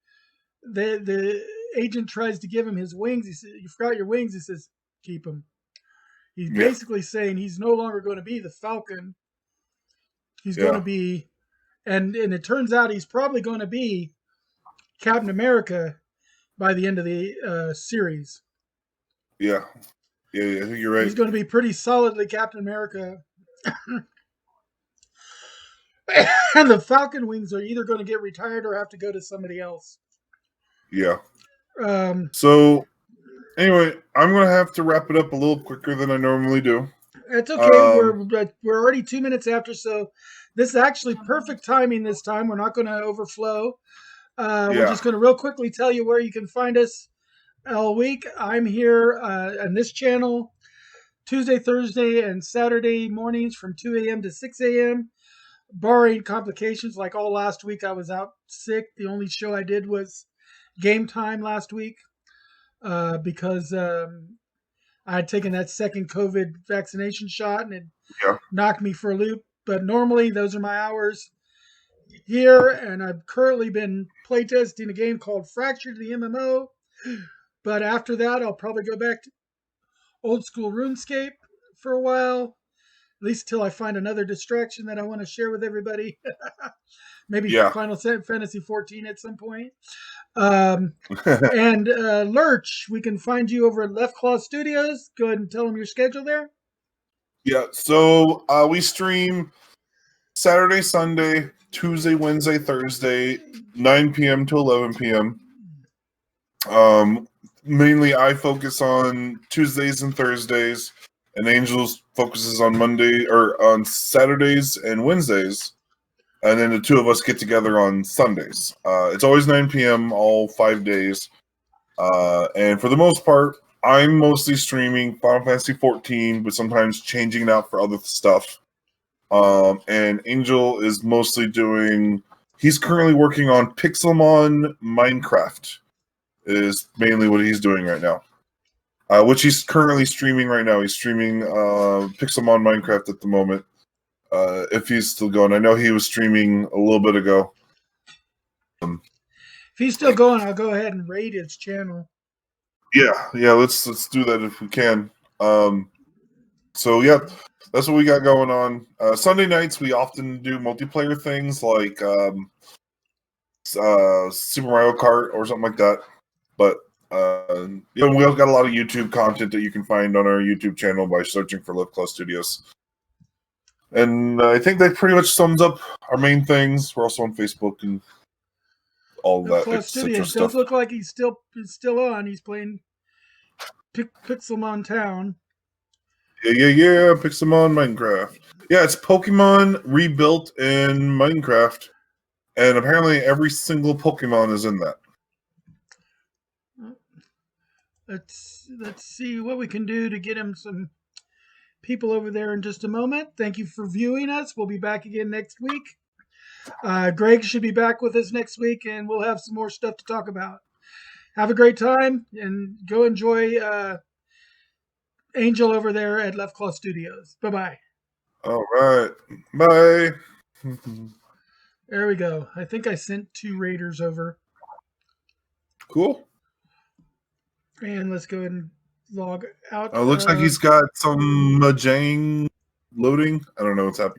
the agent tries to give him his wings. He says, "You forgot your wings." He says, "Keep them." He's basically saying he's no longer going to be the Falcon. He's going to be, and it turns out he's probably going to be Captain America by the end of the series. Yeah, I think you're right. He's going to be pretty solidly Captain America. And the Falcon wings are either going to get retired or have to go to somebody else. Yeah. Um, So, anyway, I'm going to have to wrap it up a little quicker than I normally do. That's okay. We're already 2 minutes after, so this is actually perfect timing this time. We're not going to overflow. We're just going to real quickly tell you where you can find us all week. I'm here on this channel Tuesday, Thursday, and Saturday mornings from 2 a.m. to 6 a.m. Barring complications, like all last week, I was out sick. The only show I did was Game Time last week because I had taken that second COVID vaccination shot and it Yeah. knocked me for a loop. But normally those are my hours here, and I've currently been playtesting a game called Fractured the MMO. But after that, I'll probably go back to old school RuneScape for a while, at least till I find another distraction that I want to share with everybody. Maybe Yeah. Final Fantasy 14 at some point. And Lurch, we can find you over at Left Claw Studios. Go ahead and tell them your schedule there. Yeah. So we stream Saturday, Sunday, Tuesday, Wednesday, Thursday, 9 p.m. to 11 p.m. Mainly I focus on Tuesdays and Thursdays, and Angels focuses on Monday or on Saturdays and Wednesdays, and then the two of us get together on Sundays. It's always 9 p.m. all 5 days, and for the most part, I'm mostly streaming Final Fantasy 14, but sometimes changing it out for other stuff. And Angel is mostly doing. He's currently working on Pixelmon Minecraft. Is mainly what he's doing right now, which he's currently streaming right now. He's streaming Pixelmon Minecraft at the moment. If he's still going, I know he was streaming a little bit ago. If he's still going, I'll go ahead and raid his channel. Yeah. Let's do that if we can. So yeah, that's what we got going on. Sunday nights we often do multiplayer things like Super Mario Kart or something like that. But we also got a lot of YouTube content that you can find on our YouTube channel by searching for Left Claw Studios. And I think that pretty much sums up our main things. We're also on Facebook and all Left that Claw etc. Studios stuff. does look like he's still on. He's playing Pixelmon Town. Yeah. Pixelmon Minecraft. Yeah, it's Pokemon rebuilt in Minecraft. And apparently every single Pokemon is in that. Let's see what we can do to get him some people over there in just a moment. Thank you for viewing us. We'll be back again next week. Greg should be back with us next week, and we'll have some more stuff to talk about. Have a great time, and go enjoy Angel over there at Left Claw Studios. Bye-bye. All right. Bye. There we go. I think I sent 2 raiders over. Cool. And let's go ahead and log out. Looks like he's got some Mojang loading. I don't know what's happening.